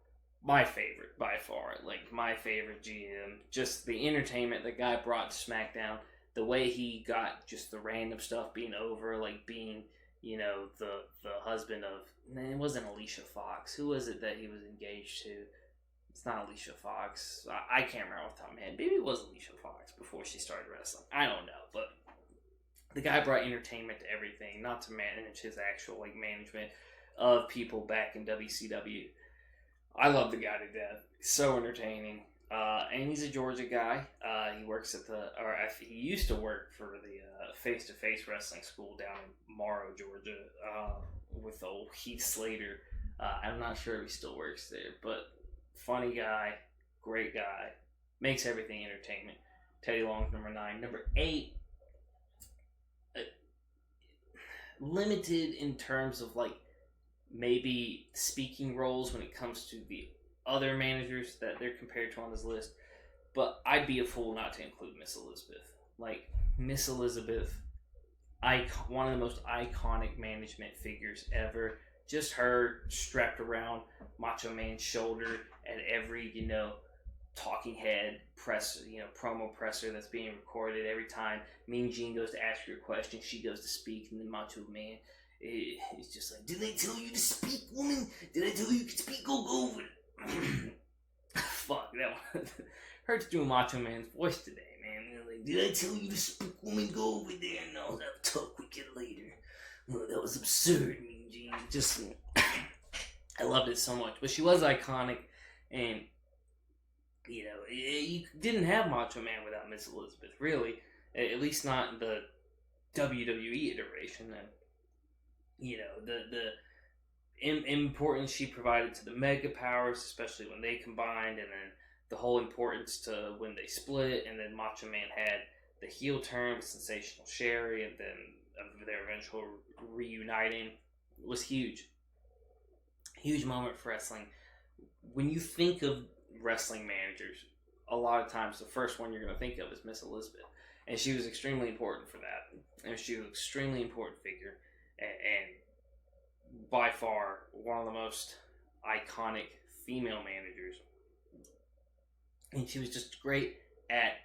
my favorite by far, like my favorite GM, just the entertainment the guy brought to SmackDown, the way he got just the random stuff being over, like being, the husband of, it wasn't Alicia Fox. Who was it that he was engaged to? It's not Alicia Fox. I can't remember off the top of my head. Maybe it was Alicia Fox before she started wrestling. I don't know, but the guy brought entertainment to everything, not to manage his actual management of people back in WCW. I love the guy to death. He's so entertaining. And he's a Georgia guy. He works he used to work for the face-to-face wrestling school down in Morrow, Georgia, with old Heath Slater. I'm not sure if he still works there, but funny guy, great guy, makes everything entertainment. Teddy Long's number 9. Number 8, limited in terms of maybe speaking roles when it comes to the other managers that they're compared to on this list, but I'd be a fool not to include Miss Elizabeth. Miss Elizabeth, one of the most iconic management figures ever. Just her strapped around Macho Man's shoulder at every, talking head press, promo presser that's being recorded. Every time Mean Gene goes to ask her a question, she goes to speak, and then Macho Man is just like, "Did I tell you to speak, woman? Did I tell you could speak? Go over it." Fuck, that one. Hurts doing Macho Man's voice today, man. "Did I tell you to speak, woman? Go over there, and I'll talk with you later." Well, that was absurd, Mean Gene. Just, I loved it so much. But she was iconic, and, you didn't have Macho Man without Miss Elizabeth, really. At least not the WWE iteration. And, the importance she provided to the Mega Powers, especially when they combined, and then the whole importance to when they split, and then Macho Man had the heel turn with Sensational Sherry, and then their eventual reuniting, was huge. Huge moment for wrestling. When you think of wrestling managers, a lot of times the first one you're going to think of is Miss Elizabeth. And she was extremely important for that. And she was an extremely important figure. And by far, one of the most iconic female managers. And she was just great at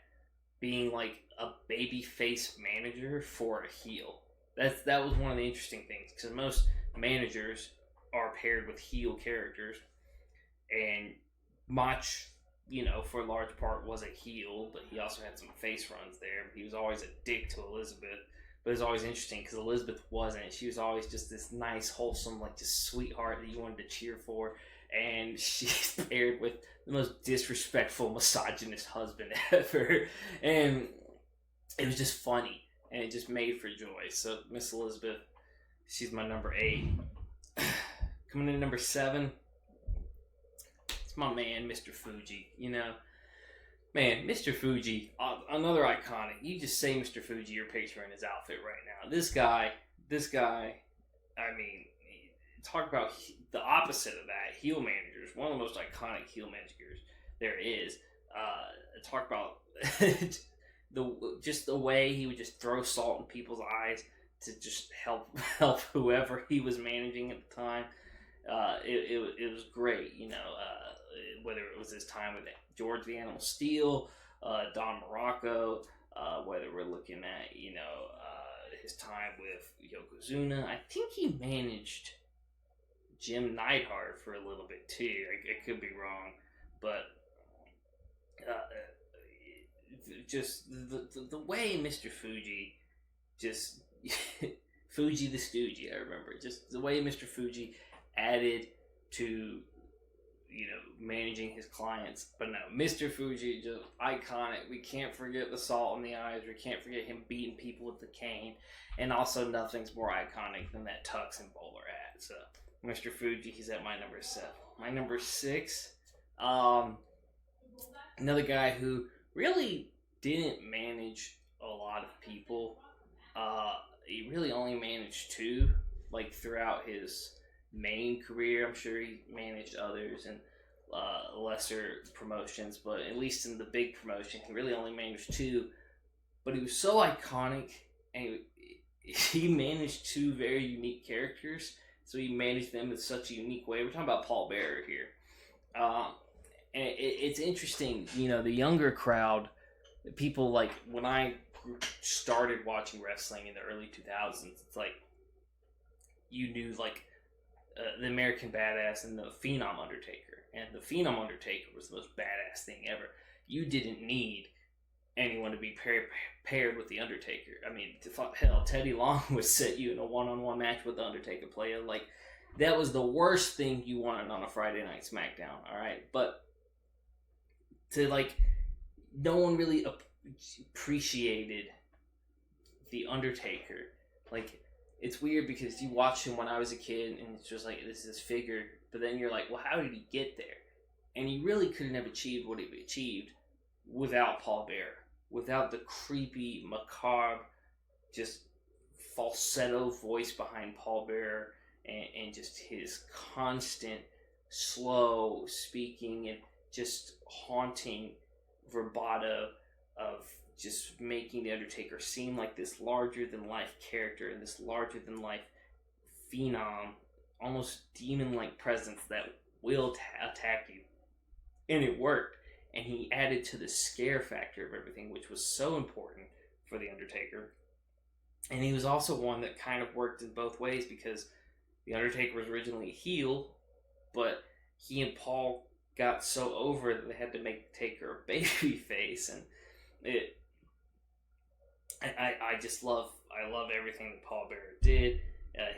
being a baby face manager for a heel. That was one of the interesting things, because most managers are paired with heel characters, and Mach, for a large part was a heel, but he also had some face runs there. He was always a dick to Elizabeth, but it was always interesting because Elizabeth wasn't. She was always just this nice, wholesome, just sweetheart that you wanted to cheer for, and she's paired with the most disrespectful, misogynist husband ever, and it was just funny, and it just made for joy. So Miss Elizabeth, she's my number 8. Coming in number 7, it's my man, Mr. Fuji. Man, Mr. Fuji, another iconic. You just say Mr. Fuji, you're picturing his outfit right now. This guy I mean, talk about the opposite of that. Heel managers, one of the most iconic heel managers there is. Talk about the way he would just throw salt in people's eyes to just help whoever he was managing at the time. It was great, whether it was his time with George the Animal Steel, Don Morocco, whether we're looking at his time with Yokozuna. I think he managed Jim Neidhart for a little bit too. I could be wrong, but just the way Mr. Fuji just Fuji the Stoogie, I remember just the way Mr. Fuji added to managing his clients. But no, Mr. Fuji, just iconic. We can't forget the salt in the eyes. We can't forget him beating people with the cane. And also, nothing's more iconic than that tux and bowler hat. So Mr. Fuji, he's at my number 7. My number 6, another guy who really didn't manage a lot of people. He really only managed 2, throughout his main career. I'm sure he managed others and lesser promotions, but at least in the big promotion, he really only managed 2. But he was so iconic, and he managed 2 very unique characters. So he managed them in such a unique way. We're talking about Paul Bearer here. And it's interesting, the younger crowd, people when I started watching wrestling in the early 2000s, it's you knew the American Badass and the Phenom Undertaker. And the Phenom Undertaker was the most badass thing ever. You didn't need anyone to be paired with the Undertaker. I mean, hell, Teddy Long would set you in a one-on-one match with the Undertaker player. That was the worst thing you wanted on a Friday Night SmackDown, alright? But no one really appreciated the Undertaker. It's weird because you watched him when I was a kid and it's just this is figure, but then you're well, how did he get there? And he really couldn't have achieved what he achieved without Paul Bearer, without the creepy, macabre, just falsetto voice behind Paul Bearer, and just his constant, slow speaking and just haunting vibrato of just making the Undertaker seem like this larger-than-life character and this larger-than-life phenom, almost demon-like presence that will attack you. And it worked. And he added to the scare factor of everything, which was so important for the Undertaker. And he was also one that kind of worked in both ways, because the Undertaker was originally a heel, but he and Paul got so over that they had to make Taker a baby face, and I just love everything that Paul Bearer did.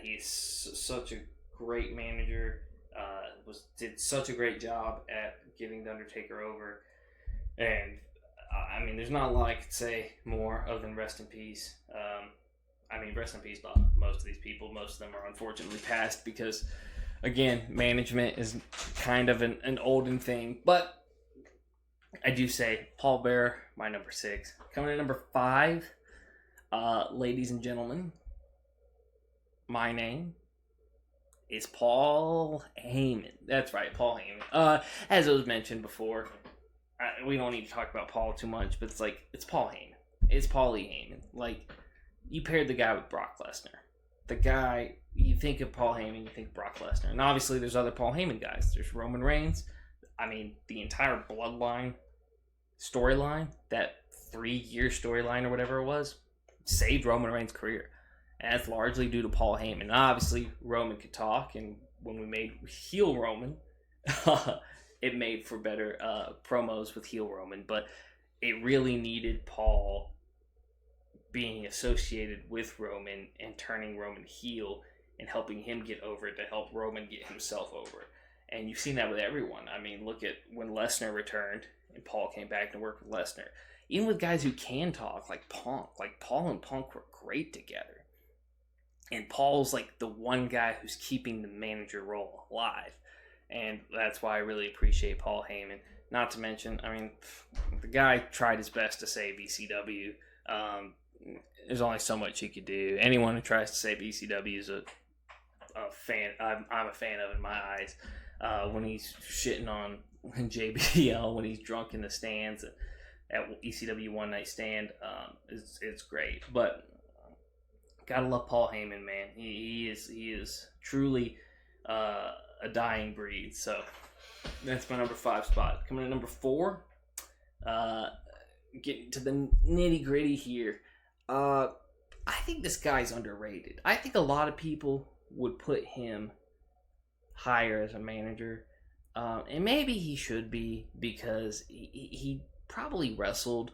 He's such a great manager. Did such a great job at getting the Undertaker over, and I mean, there's not a lot I could say more other than rest in peace. Rest in peace to most of these people. Most of them are unfortunately passed because, again, management is kind of an olden thing. But I do say Paul Bearer, my number 6. Coming in number 5, ladies and gentlemen, my name is Paul Heyman. That's right, Paul Heyman. As it was mentioned before, we don't need to talk about Paul too much, but it's Paul Heyman. It's Paul E. Heyman. You paired the guy with Brock Lesnar. The guy, you think of Paul Heyman, you think of Brock Lesnar. And obviously there's other Paul Heyman guys. There's Roman Reigns. I mean, the entire Bloodline storyline, that 3-year storyline or whatever it was, saved Roman Reigns' career. And that's largely due to Paul Heyman. Obviously, Roman could talk, and when we made heel Roman, it made for better promos with heel Roman. But it really needed Paul being associated with Roman and turning Roman heel and helping him get over to help Roman get himself over. And you've seen that with everyone. I mean, look at when Lesnar returned and Paul came back to work with Lesnar. Even with guys who can talk, like Punk. Paul and Punk were great together. And Paul's the one guy who's keeping the manager role alive. And that's why I really appreciate Paul Heyman. Not to mention, the guy tried his best to save ECW. There's only so much he could do. Anyone who tries to save ECW is a a fan. I'm a fan of in my eyes. When he's shitting on JBL when he's drunk in the stands at ECW One Night Stand, it's great. But gotta love Paul Heyman, man. He is truly a dying breed. So that's my number 5 spot. Coming to number 4, getting to the nitty gritty here. I think this guy's underrated. I think a lot of people would put him higher as a manager. And maybe he should be, because he probably wrestled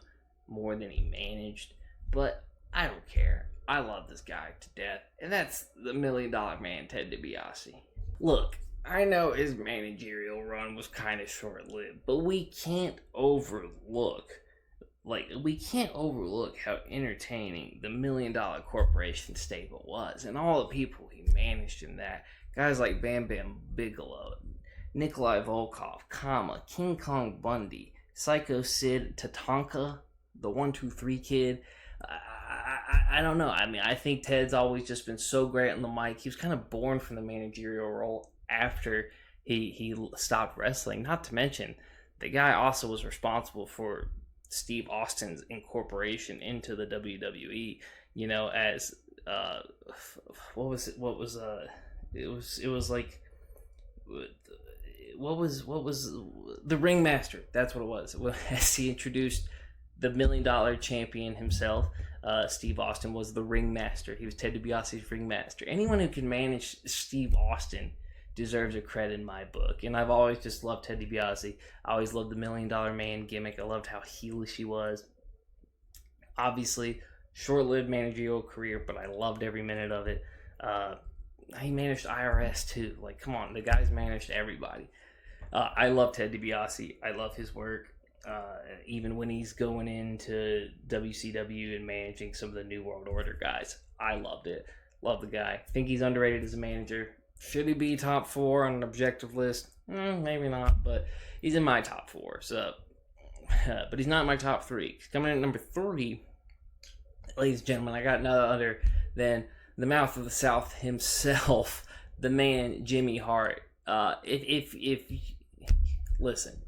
more than he managed. But I don't care. I love this guy to death. And that's the $1 Million Man, Ted DiBiase. Look, I know his managerial run was kind of short-lived, but we can't overlook how entertaining the $1 Million Corporation stable was, and all the people he managed in that. Guys like Bam Bam Bigelow, Nikolai Volkov, King Kong Bundy, Psycho Sid, Tatanka, the 1-2-3 Kid. I don't know. I mean, I think Ted's always just been so great on the mic. He was kind of born from the managerial role after he stopped wrestling. Not to mention, the guy also was responsible for Steve Austin's incorporation into the WWE. You know, as what was the Ringmaster? That's what it was. As he introduced the $1 Million champion himself, Steve Austin was the Ringmaster. He was Ted DiBiase's Ringmaster. Anyone who can manage Steve Austin deserves a credit in my book. And I've always just loved Ted DiBiase. I always loved the $1 Million Man gimmick. I loved how heelish he was. Obviously, short-lived managerial career, but I loved every minute of it. He managed IRS too. Like, come on, the guy's managed everybody. I love Ted DiBiase. I love his work. Even when he's going into WCW and managing some of the New World Order guys, I loved it. Love the guy. Think he's underrated as a manager. Should he be top 4 on an objective list? Maybe not, but he's in my top 4. So, but he's not in my top 3. Coming in at number 3, ladies and gentlemen, I got none other than the mouth of the South himself, the man Jimmy Hart. If listen,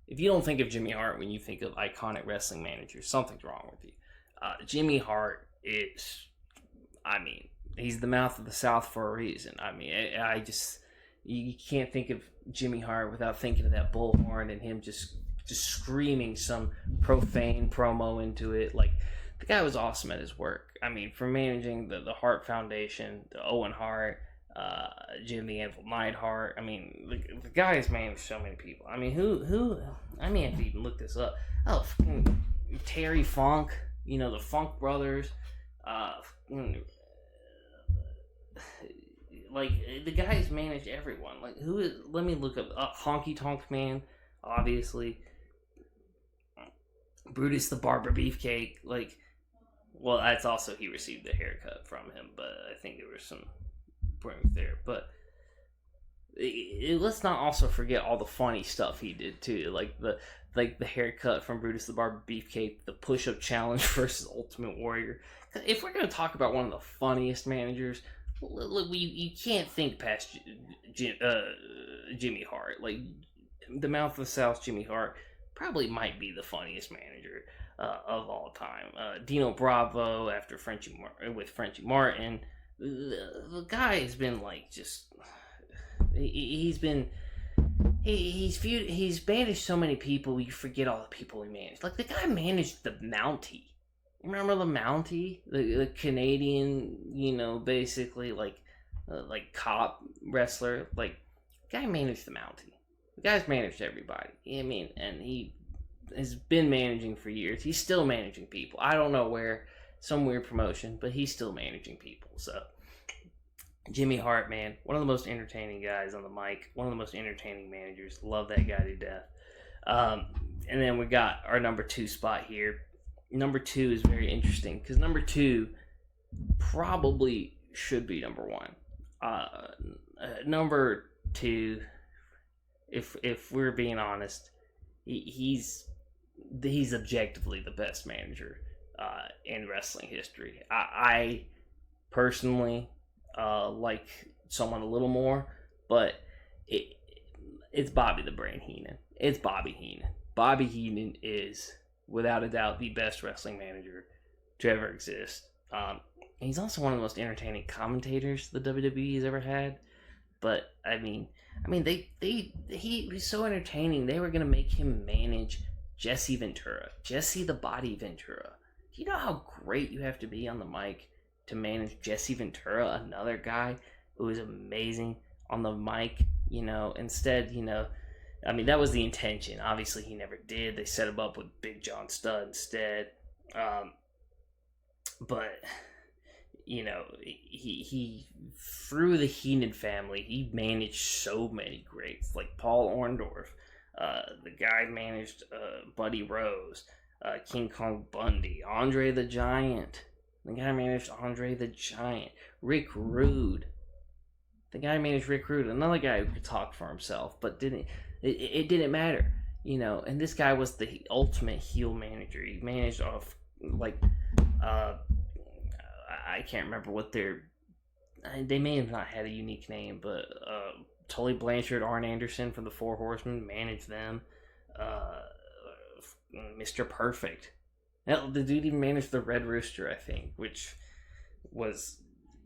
if you don't think of Jimmy Hart when you think of iconic wrestling managers, something's wrong with you. Jimmy Hart is, he's the mouth of the South for a reason. You can't think of Jimmy Hart without thinking of that bullhorn and him just screaming some profane promo into it. Like, the guy was awesome at his work. I mean, from managing the Hart Foundation, the Owen Hart, Jim the Anvil Neidhart. I mean, the guy has managed so many people. I mean, who? I may have to even look this up. Oh, Terry Funk. You know, the Funk Brothers. Like, the guy's managed everyone. Like, who is? Let me look up. Honky Tonk Man, obviously. Brutus the Barber Beefcake. Like, well, that's also, he received a haircut from him, but I think there was some brings there. But let's not also forget all the funny stuff he did too, like the haircut from Brutus the Barber Beefcake, the push-up challenge versus Ultimate Warrior. If we're gonna talk about one of the funniest managers, you can't think past Jimmy Hart. Like, the mouth of the South, Jimmy Hart probably might be the funniest manager of all time. Dino Bravo after Frenchie Martin. The guy has been like, just he's managed so many people, you forget all the people he managed. Like, the guy managed the Mountie. Remember the Mountie, the Canadian, basically like cop wrestler. Like, the guy managed the Mountie. The guy's managed everybody. I mean, and he has been managing for years. He's still managing people. I don't know where, some weird promotion, but he's still managing people. So, Jimmy Hart, man, one of the most entertaining guys on the mic, one of the most entertaining managers. Love that guy to death. And then we got our number 2 spot here. Number 2 is very interesting because number 2 probably should be number 1. Number 2, if we're being honest, he's objectively the best manager in wrestling history. I personally like someone a little more, but it's Bobby the Brain Heenan. It's Bobby Heenan. Bobby Heenan is, without a doubt, the best wrestling manager to ever exist. He's also one of the most entertaining commentators the WWE has ever had. But I mean, he was so entertaining. They were gonna make him manage Jesse Ventura, Jesse the Body Ventura. Do you know how great you have to be on the mic to manage Jesse Ventura, another guy who is amazing on the mic? Instead, that was the intention. Obviously, he never did. They set him up with Big John Studd instead. But he through the Heenan family, he managed so many greats, like Paul Orndorff. The guy managed Buddy Rose, King Kong Bundy, Andre the Giant. The guy managed Andre the Giant. Rick Rude. The guy managed Rick Rude, another guy who could talk for himself, but it didn't matter, And this guy was the ultimate heel manager. He managed off I can't remember what they may have not had a unique name, but Tully Blanchard, Arn Anderson from the Four Horsemen managed them. Mr. Perfect. Hell, the dude even managed the Red Rooster, I think, which was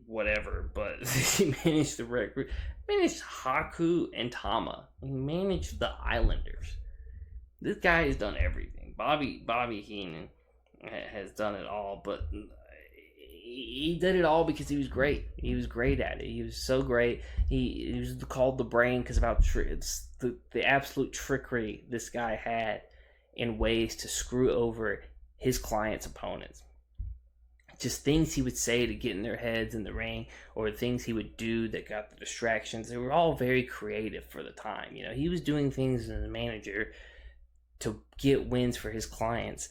whatever, but he managed the Red Rooster. Managed Haku and Tama. He managed the Islanders. This guy has done everything. Bobby Heenan has done it all, but he did it all because he was great. He was great at it. He was so great. He was called the Brain because about the absolute trickery this guy had in ways to screw over his clients' opponents. Just things he would say to get in their heads in the ring, or things he would do that got the distractions. They were all very creative for the time. He was doing things as a manager to get wins for his clients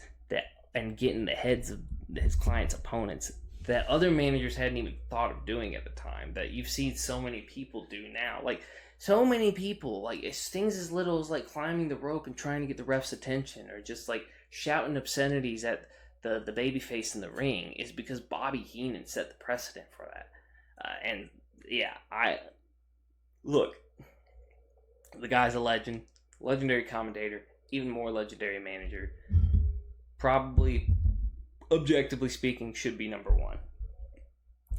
and get in the heads of his clients' opponents that other managers hadn't even thought of doing at the time, that you've seen so many people do now. Like, so many people, like, it's things as little as, like, climbing the rope and trying to get the ref's attention, or just, like, shouting obscenities at the babyface in the ring, is because Bobby Heenan set the precedent for that. Look, the guy's a legend, legendary commentator, even more legendary manager. Probably, objectively speaking, should be number one.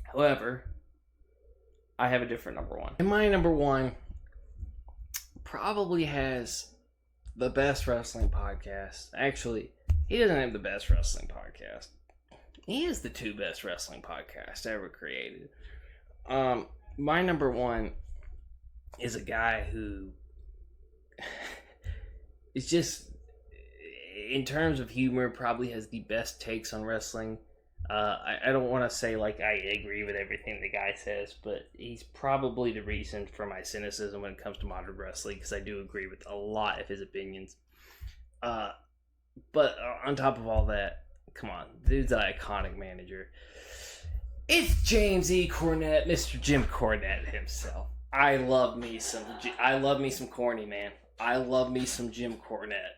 However, I have a different number one. And my number one probably has the best wrestling podcast. Actually, he doesn't have the best wrestling podcast. He has the two best wrestling podcasts ever created. My number one is a guy who is just, in terms of humor, probably has the best takes on wrestling. I don't want to say like I agree with everything the guy says, but he's probably the reason for my cynicism when it comes to modern wrestling, because I do agree with a lot of his opinions. But on top of all that, come on, dude's an iconic manager. It's James E. Cornette, Mr. Jim Cornette himself. I love me some corny, man. I love me some Jim Cornette.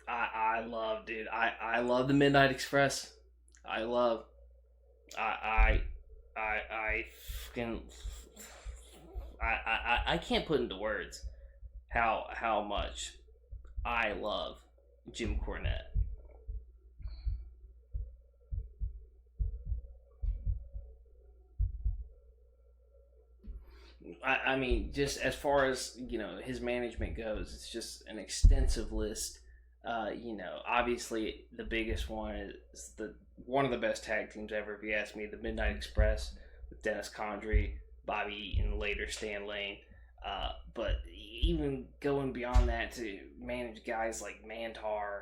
I love the Midnight Express. I can't put into words how much I love Jim Cornette. I mean, just as far as, his management goes, it's just an extensive list. Obviously the biggest one is one of the best tag teams ever, if you ask me, the Midnight Express with Dennis Condrey, Bobby Eaton, later Stan Lane. But even going beyond that to manage guys like Mantar,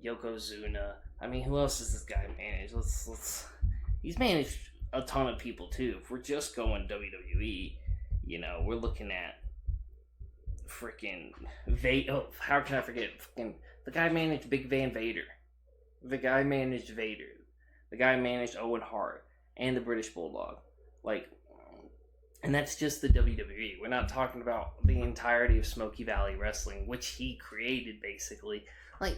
Yokozuna. I mean, who else does this guy manage? He's managed a ton of people too. If we're just going WWE, we're looking at freaking how can I forget? The guy managed Big Van Vader. The guy managed Vader. The guy managed Owen Hart and the British Bulldog. And that's just the WWE. We're not talking about the entirety of Smoky Valley Wrestling, which he created, basically. I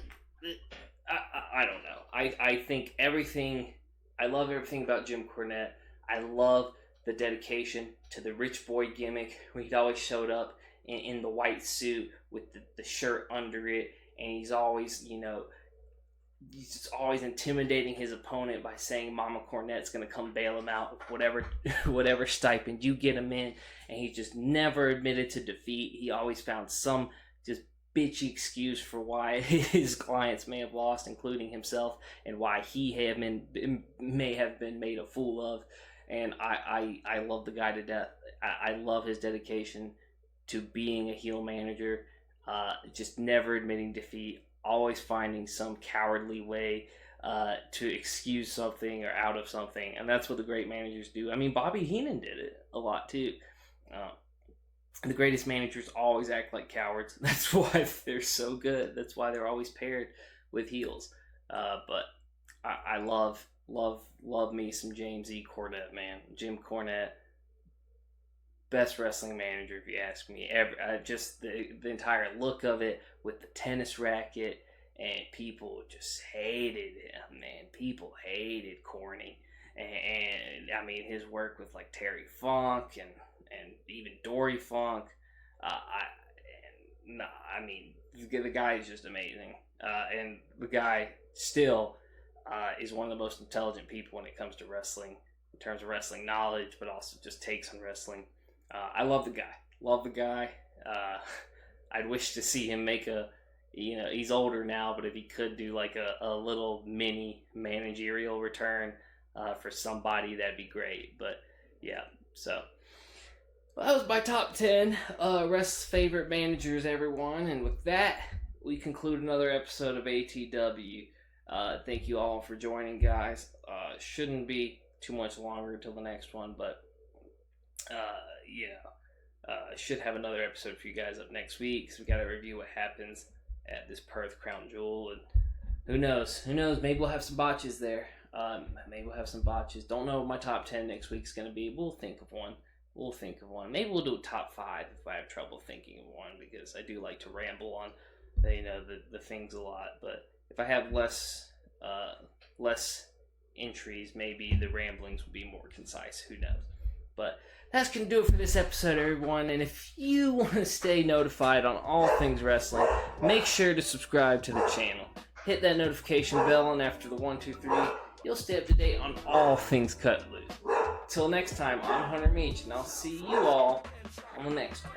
don't know. I think everything... I love everything about Jim Cornette. I love the dedication to the rich boy gimmick. He'd always showed up in the white suit with the shirt under it, and he's always, he's just always intimidating his opponent by saying Mama Cornette's going to come bail him out with whatever stipend you get him in, and he just never admitted to defeat. He always found some just bitchy excuse for why his clients may have lost, including himself, and why he may have been made a fool of. And I love the guy to death. I love his dedication to being a heel manager, just never admitting defeat, always finding some cowardly way to excuse something or out of something. And that's what the great managers do. I mean, Bobby Heenan did it a lot too. The greatest managers always act like cowards. That's why they're so good. That's why they're always paired with heels. But I love me some James E. Cornette, man. Jim Cornette, best wrestling manager if you ask me. Just the entire look of it with the tennis racket, and people just hated him, man. People hated Corny. And I mean, his work with like Terry Funk and even Dory Funk. The guy is just amazing. And the guy still is one of the most intelligent people when it comes to wrestling, in terms of wrestling knowledge, but also just takes on wrestling. I love the guy. I'd wish to see him make he's older now, but if he could do like a little mini managerial return for somebody, that'd be great. But yeah, so well, that was my top 10 Wrest's favorite managers, everyone. And with that, we conclude another episode of ATW. Thank you all for joining, guys. Shouldn't be too much longer until the next one, but should have another episode for you guys up next week, because we got to review what happens at this Perth Crown Jewel, and who knows, maybe we'll have some botches there. Maybe we'll have some botches. Don't know what my top 10 next week's going to be. We'll think of one. Maybe we'll do a top 5 if I have trouble thinking of one, because I do like to ramble on the things a lot. But if I have less entries, maybe the ramblings will be more concise. Who knows? But that's going to do it for this episode, everyone. And if you want to stay notified on all things wrestling, make sure to subscribe to the channel. Hit that notification bell, and after the 1, 2, 3, you'll stay up to date on all things cut loose. Till next time, I'm Hunter Meach, and I'll see you all on the next one.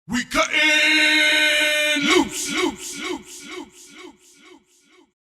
We cut